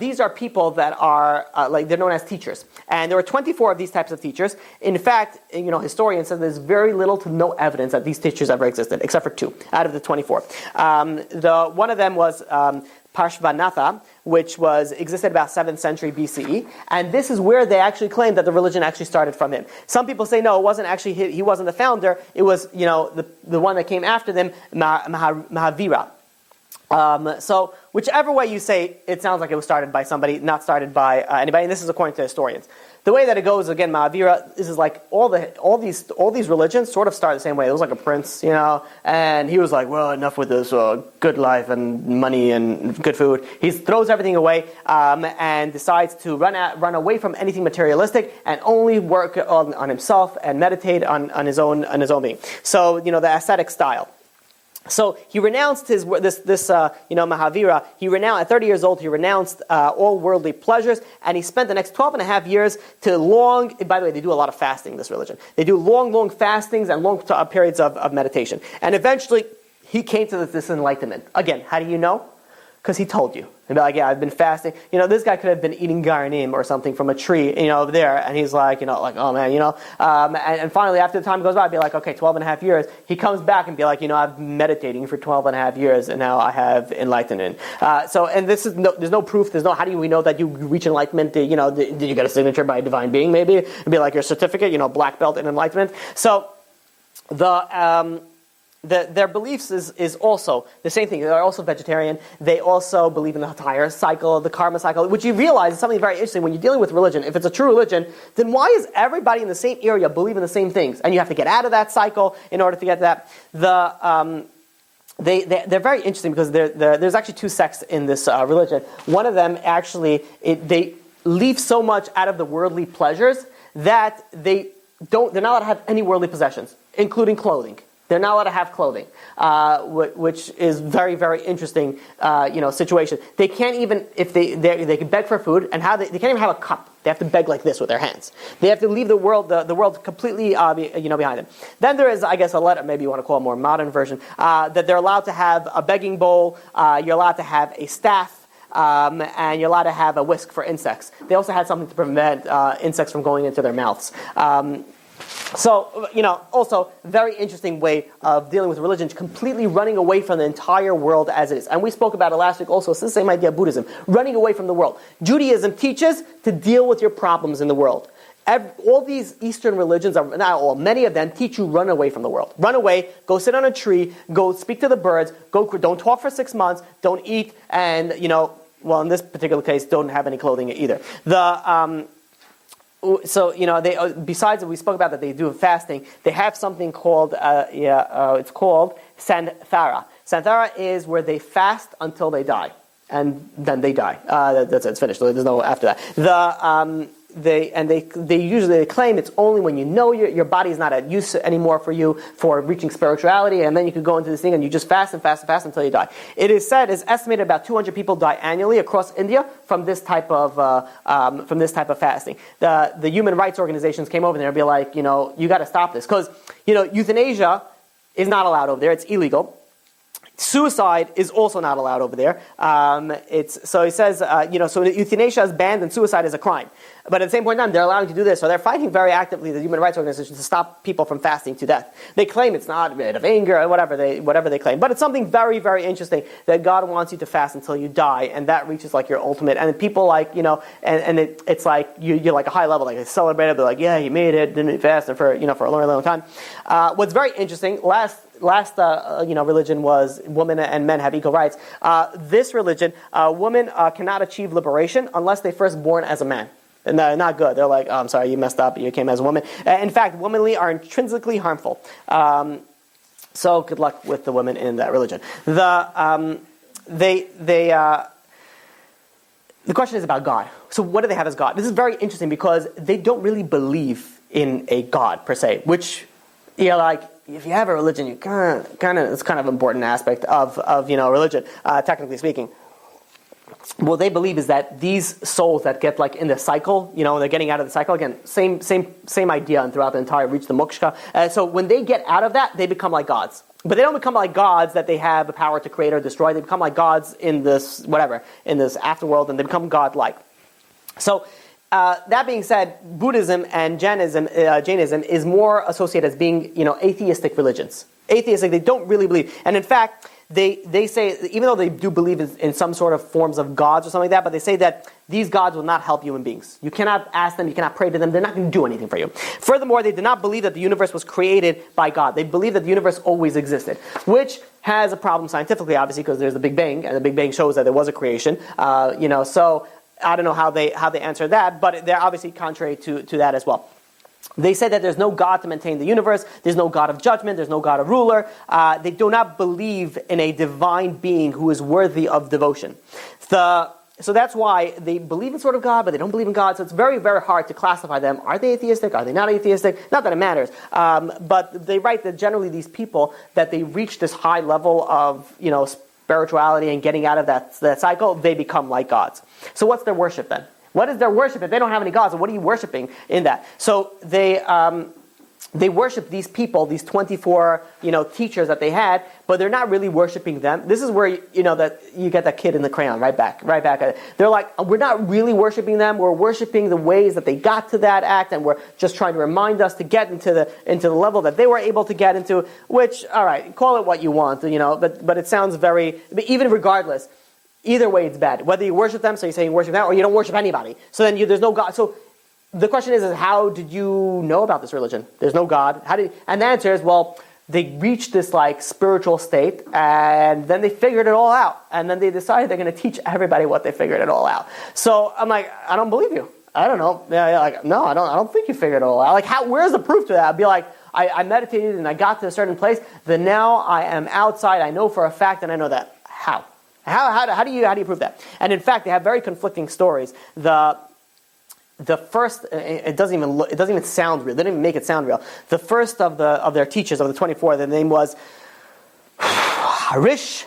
These are people that are, they're known as teachers. And there were 24 of these types of teachers. In fact, historians said there's very little to no evidence that these teachers ever existed, except for 2 out of the 24. One of them was Parshvanatha, which existed about 7th century BCE, and this is where they actually claim that the religion actually started from him. Some people say no, it wasn't actually he wasn't the founder. It was the one that came after them, Mahavira. So whichever way you say, it sounds like it was started by somebody, not started by anybody. And this is according to historians. The way that it goes, again, Mahavira, this is like all these religions sort of start the same way. It was like a prince, and he was like, well, enough with this good life and money and good food. He throws everything away and decides to run away from anything materialistic and only work on himself and meditate on his own being. So the ascetic style. So he renounced Mahavira. He renounced at 30 years old. He renounced all worldly pleasures, and he spent the next 12 and a half years to long. By the way, they do a lot of fasting in this religion. They do long fastings and long periods of meditation. And eventually, he came to this enlightenment. Again, how do you know? Because he told you. He'd be like, yeah, I've been fasting. This guy could have been eating garnim or something from a tree, over there. And he's like, oh man, and finally, after the time goes by, I'd be like, okay, 12 and a half years. He comes back and be like, I've been meditating for 12 and a half years and now I have enlightenment. And this is there's no proof. How do we know that you reach enlightenment? Did you get a signature by a divine being maybe? It'd be like your certificate, black belt in enlightenment. So their beliefs is also the same thing. They're also vegetarian. They also believe in the entire cycle, the karma cycle, which you realize is something very interesting when you're dealing with religion. If it's a true religion, then why is everybody in the same area believing the same things? And you have to get out of that cycle in order to get that. They're very interesting because there's actually 2 sects in this religion. One of them actually, they leave so much out of the worldly pleasures that they're not allowed to have any worldly possessions, including clothing. They're not allowed to have clothing, which is very, very interesting, situation. They can't even, if they can beg for food, and they can't even have a cup. They have to beg like this with their hands. They have to leave the world completely, behind them. Then there is, I guess, a letter, maybe you want to call it a more modern version, that they're allowed to have a begging bowl. You're allowed to have a staff. And you're allowed to have a whisk for insects. They also had something to prevent insects from going into their mouths. So, also very interesting way of dealing with religion, completely running away from the entire world as it is. And we spoke about it last week also. It's the same idea of Buddhism, running away from the world. Judaism teaches to deal with your problems in the world. All these Eastern religions, not all, many of them teach you run away from the world. Run away, go sit on a tree, go speak to the birds, don't talk for 6 months, don't eat, and, in this particular case, don't have any clothing either. They besides we spoke about that they do fasting. They have something called it's called Samsara. Santhara is where they fast until they die, and then they die. That's it, it's finished. There's no after that. They usually claim it's only when you know your body is not at use anymore for you for reaching spirituality, and then you can go into this thing and you just fast and fast and fast until you die. It is estimated about 200 people die annually across India from this type of fasting. The human rights organizations came over there and be like, you got to stop this, because euthanasia is not allowed over there; it's illegal. Suicide is also not allowed over there. So he says, so euthanasia is banned and suicide is a crime. But at the same point in time, they're allowing to do this. So they're fighting very actively, the human rights organizations, to stop people from fasting to death. They claim it's not out of anger or whatever they claim. But it's something very, very interesting that God wants you to fast until you die, and that reaches like your ultimate. And people it's like you're like a high level, like they celebrate it. They're like, yeah, you made it, didn't fast for a long, long time. What's very interesting, last religion was women and men have equal rights. This religion, women cannot achieve liberation unless they first born as a man. And they're not good. They're like, oh, I'm sorry, you messed up. You came as a woman. In fact, womanly are intrinsically harmful. So good luck with the women in that religion. The question is about God. So what do they have as God? This is very interesting because they don't really believe in a God per se, which, if you have a religion, you kind of it's kind of an important aspect of religion, technically speaking. What they believe is that these souls that get like in the cycle, they're getting out of the cycle again. Same idea, and throughout the entire reach the Moksha. So when they get out of that, they become like gods. But they don't become like gods that they have the power to create or destroy. They become like gods in this afterworld, and they become godlike. So. That being said, Buddhism and Jainism is more associated as being, atheistic religions. Atheistic, they don't really believe. And in fact, they say, even though they do believe in some sort of forms of gods or something like that, but they say that these gods will not help human beings. You cannot ask them, you cannot pray to them, they're not going to do anything for you. Furthermore, they do not believe that the universe was created by God. They believe that the universe always existed, which has a problem scientifically, obviously, because there's the Big Bang, and the Big Bang shows that there was a creation, so I don't know how they answer that, but they're obviously contrary to that as well. They say that there's no God to maintain the universe, there's no God of judgment, there's no God of ruler. They do not believe in a divine being who is worthy of devotion. So that's why they believe in sort of God, but they don't believe in God. So it's very, very hard to classify them. Are they atheistic? Are they not atheistic? Not that it matters. But they write that generally these people, that they reach this high level of, spirituality and getting out of that cycle, they become like gods. So what's their worship then? What is their worship? If they don't have any gods, what are you worshiping in that? So they worship these people, these 24, teachers that they had, but they're not really worshiping them. This is where, that you get that kid in the crayon right back at it. They're like, we're not really worshiping them. We're worshiping the ways that they got to that act, and we're just trying to remind us to get into the level that they were able to get into, which, all right, call it what you want, but it sounds but even regardless, either way it's bad. Whether you worship them, so you're saying you worship them, or you don't worship anybody. So then there's no God. So the question is how did you know about this religion? There's no God. And the answer is, well, they reached this spiritual state, and then they figured it all out. And then they decided they're going to teach everybody what they figured it all out. So I'm like, I don't believe you. I don't know. No, I don't think you figured it all out. Where's the proof to that? I'd be like, I meditated and I got to a certain place. Then now I am outside. I know for a fact, and I know that. How? How do you prove that? And in fact, they have very conflicting stories. The first, it doesn't even sound real. They didn't even make it sound real. The first of their teachers, of the 24, the name was Harish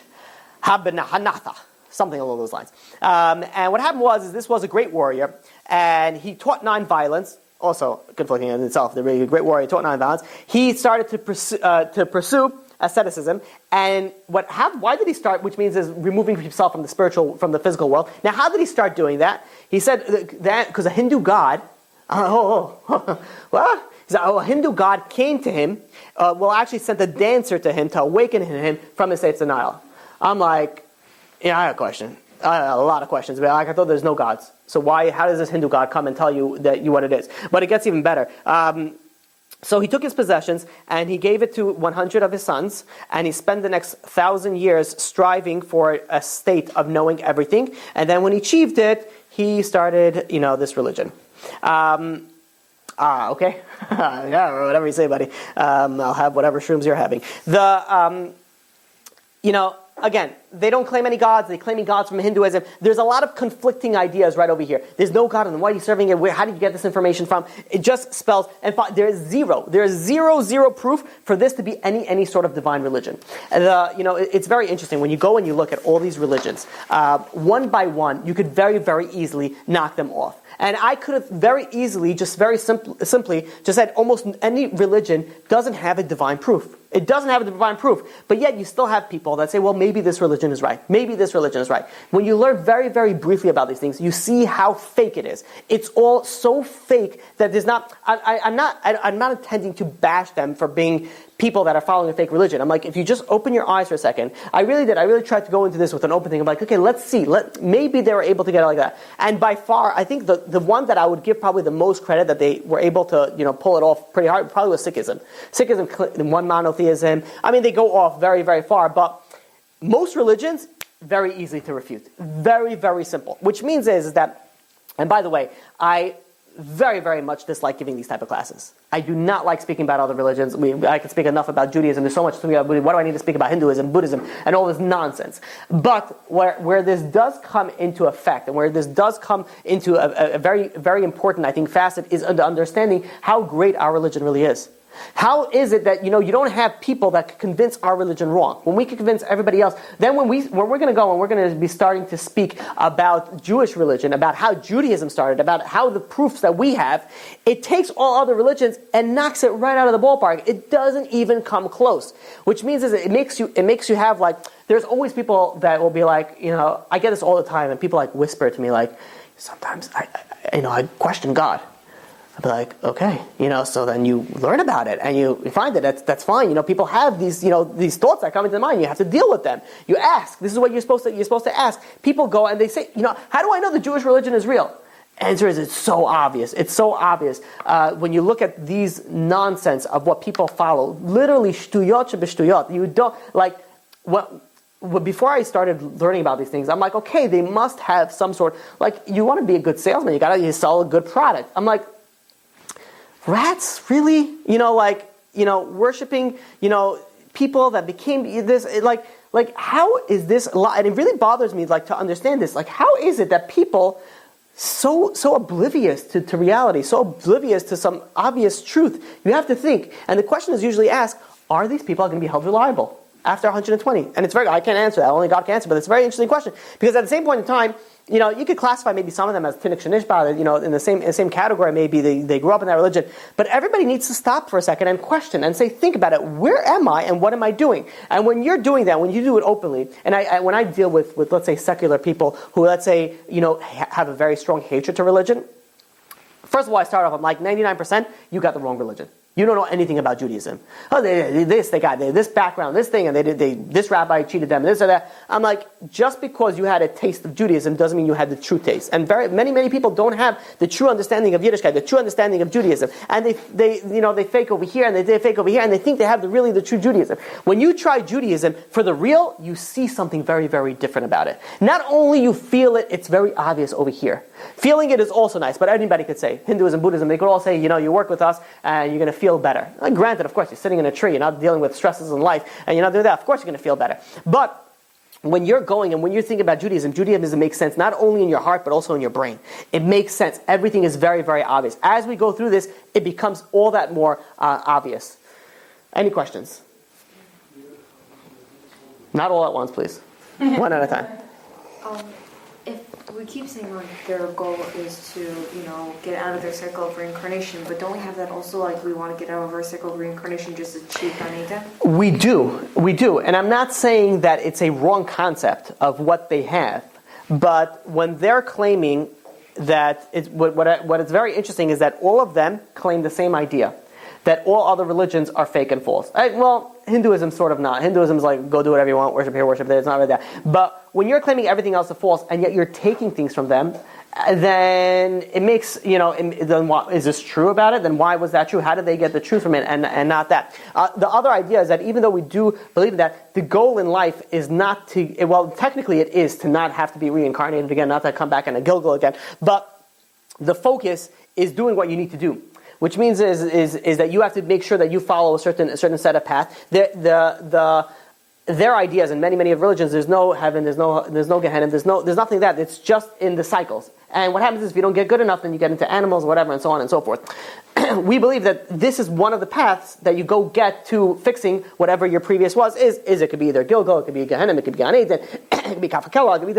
Habanahanatha, something along those lines. And what happened was, this was a great warrior, and he taught nonviolence. Also conflicting in itself. The really great warrior taught nonviolence. He started to pursue asceticism, and why did he start, which means is removing himself from the physical world. Now, how did he start doing that? He said that because a Hindu god, what? He said, a Hindu god came to him, actually sent a dancer to him to awaken him from his state of denial. I'm like, I have a question. I have a lot of questions, but I thought there's no gods. So how does this Hindu god come and tell you what it is? But it gets even better. So he took his possessions and he gave it to 100 of his sons, and he spent the next 1,000 years striving for a state of knowing everything. And then when he achieved it, he started, this religion. Okay. Yeah, or whatever you say, buddy. I'll have whatever shrooms you're having. again, they don't claim any gods. They're claiming gods from Hinduism. There's a lot of conflicting ideas right over here. There's no God, and why are you serving it? How did you get this information from? It just spells, and there's zero proof for this to be any sort of divine religion. And it's very interesting when you go and you look at all these religions, one by one, you could very, very easily knock them off. And I could have very easily, just very simply, just said almost any religion doesn't have a divine proof. It doesn't have a divine proof. But yet you still have people that say, well, maybe this religion is right. Maybe this religion is right. When you learn very, very briefly about these things, you see how fake it is. It's all so fake that there's not, I'm not intending to bash them for being people that are following a fake religion. I'm like, if you just open your eyes for a second, I really did. I really tried to go into this with an open thing. I'm like, okay, let's see. Maybe they were able to get it like that. And by far, I think the one that I would give probably the most credit that they were able to, pull it off pretty hard probably was Sikhism. Sikhism, one monotheism. I mean, they go off very, very far, but most religions, very easy to refute. Very, very simple. Which means is that, and by the way, I very, very much dislike giving these type of classes. I do not like speaking about other religions. I can speak enough about Judaism. There's so much to speak about. What do I need to speak about Hinduism, Buddhism, and all this nonsense? But where this does come into effect, and where this does come into a very, very important, I think, facet, is understanding how great our religion really is. How is it that you don't have people that can convince our religion wrong when we can convince everybody else? Then when we're going to go and we're going to be starting to speak about Jewish religion, about how Judaism started, about how the proofs that we have, it takes all other religions and knocks it right out of the ballpark. It doesn't even come close, which means is it makes you have like, there's always people that will be like, I get this all the time, and people like whisper to me like, sometimes I question God. I'd be like, okay, so then you learn about it and you find that that's fine. People have these thoughts that come into mind. You have to deal with them. You ask. This is what you're supposed to ask. People go and they say, how do I know the Jewish religion is real? Answer is, it's so obvious. It's so obvious. When you look at these nonsense of what people follow, literally shtuyot shebeshtuyot. You don't, like, before I started learning about these things, I'm like, okay, they must have some sort, like, you want to be a good salesman, you got to sell a good product. I'm like, rats, really? Worshipping, people that became this, like, how is this, and it really bothers me, like, to understand this, like, how is it that people so oblivious to reality, so oblivious to some obvious truth? You have to think, and the question is usually asked, are these people going to be held reliable after 120? And it's I can't answer that, only God can answer, but it's a very interesting question, because at the same point in time, you could classify maybe some of them as Tinnik Shanishba, in the same category, maybe they grew up in that religion. But everybody needs to stop for a second and question and say, think about it, where am I and what am I doing? And when you're doing that, when you do it openly, and when I deal with let's say, secular people who, let's say, have a very strong hatred to religion, first of all, I start off, I'm like, 99%, you got the wrong religion. You don't know anything about Judaism. Oh, they got this background, this thing, and this rabbi cheated them, this or that. I'm like, just because you had a taste of Judaism doesn't mean you had the true taste. And many people don't have the true understanding of Yiddishkeit, the true understanding of Judaism. And they fake over here, and they fake over here, and they think they have the true Judaism. When you try Judaism for the real, you see something very, very different about it. Not only you feel it, it's very obvious over here. Feeling it is also nice, but anybody could say, Hinduism, Buddhism, they could all say, you work with us, and you're going to feel better. Like, granted, of course, you're sitting in a tree, you're not dealing with stresses in life, and you're not doing that. Of course, you're going to feel better. But when you're going and when you're thinking about Judaism makes sense not only in your heart but also in your brain. It makes sense. Everything is very, very obvious. As we go through this, it becomes all that more obvious. Any questions? Not all at once, please. One at a time. If we keep saying like their goal is to, get out of their cycle of reincarnation, but don't we have that also, like we want to get out of our cycle of reincarnation just to achieve Ganeda? We do. And I'm not saying that it's a wrong concept of what they have, but when they're claiming that, what is very interesting is that all of them claim the same idea, that all other religions are fake and false. Hinduism sort of not. Hinduism is like, go do whatever you want, worship here, worship there. It's not really that. But when you're claiming everything else is false, and yet you're taking things from them, then it makes, then what, is this true about it? Then why was that true? How did they get the truth from it and not that? The other idea is that even though we do believe that, the goal in life is not to, well, technically it is to not have to be reincarnated again, not to come back in a Gilgal again, but the focus is doing what you need to do. Which means is that you have to make sure that you follow a certain set of path. their ideas in many of religions, there's no heaven, there's no Gehenna, there's nothing like that. It's just in the cycles. And what happens is if you don't get good enough, then you get into animals, whatever, and so on and so forth. We believe that this is one of the paths that you go get to fixing whatever your previous was. Is it could be either Gilgal, it could be Gehenna, it could be Gan Eden, it could be Kafakela, it could be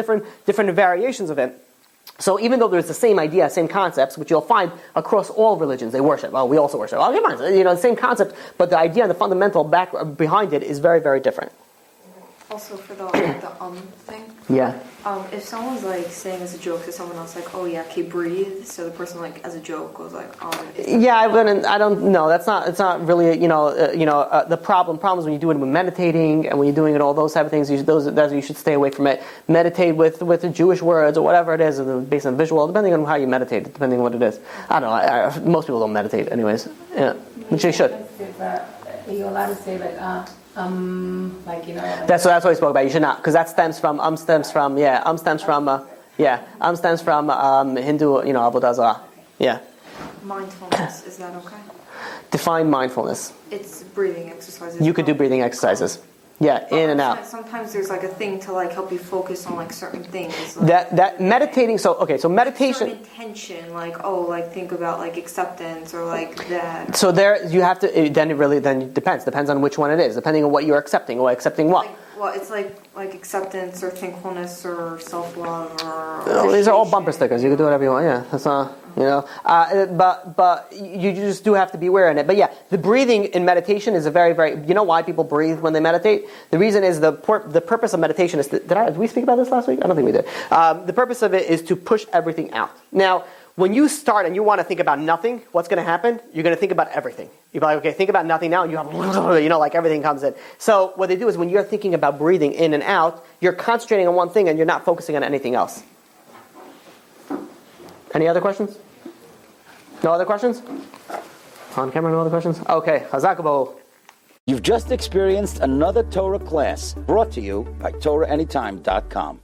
different variations of it. So even though there's the same idea, same concepts, which you'll find across all religions, they worship. Well, we also worship. Well, come on, the same concept, but the idea and the fundamental behind it is very, very different. Also for the thing. Yeah. If someone's like saying as a joke to someone else, like, oh yeah, okay, breathe. So the person like as a joke goes like, yeah, I don't know. It's not really the problem. Problems when you do it with meditating and when you're doing it all those type of things. You should stay away from it. Meditate with the Jewish words or whatever it is, based on visual, depending on how you meditate, depending on what it is. I don't know. Most people don't meditate, anyways. Yeah, which they should. Are you allowed to say like That's what we spoke about. You should not, because that stems from Hindu, Avodah Zarah. Yeah. mindfulness, is that okay? Define mindfulness. It's breathing exercises. You could do breathing exercises. Yeah, in and out. Sometimes there's like a thing to like help you focus on like certain things. Like that meditating. So meditation. Certain intention, like think about like acceptance or like that. So there you have to. Then it depends on which one it is, depending on what you're accepting or accepting what. Well, it's like acceptance or thankfulness or self-love or. These are all bumper stickers. You can do whatever you want. Yeah, that's not. But you just do have to be aware in it. But yeah, the breathing in meditation is a very, very. You know why people breathe when they meditate? The reason is the purpose of meditation is. Did we speak about this last week? I don't think we did. The purpose of it is to push everything out. Now, when you start and you want to think about nothing, what's going to happen? You're going to think about everything. You're like, okay, think about nothing now, and you have, like everything comes in. So what they do is when you're thinking about breathing in and out, you're concentrating on one thing and you're not focusing on anything else. Any other questions? No other questions? On camera, no other questions? Okay, Hazakabo. You've just experienced another Torah class brought to you by TorahAnytime.com.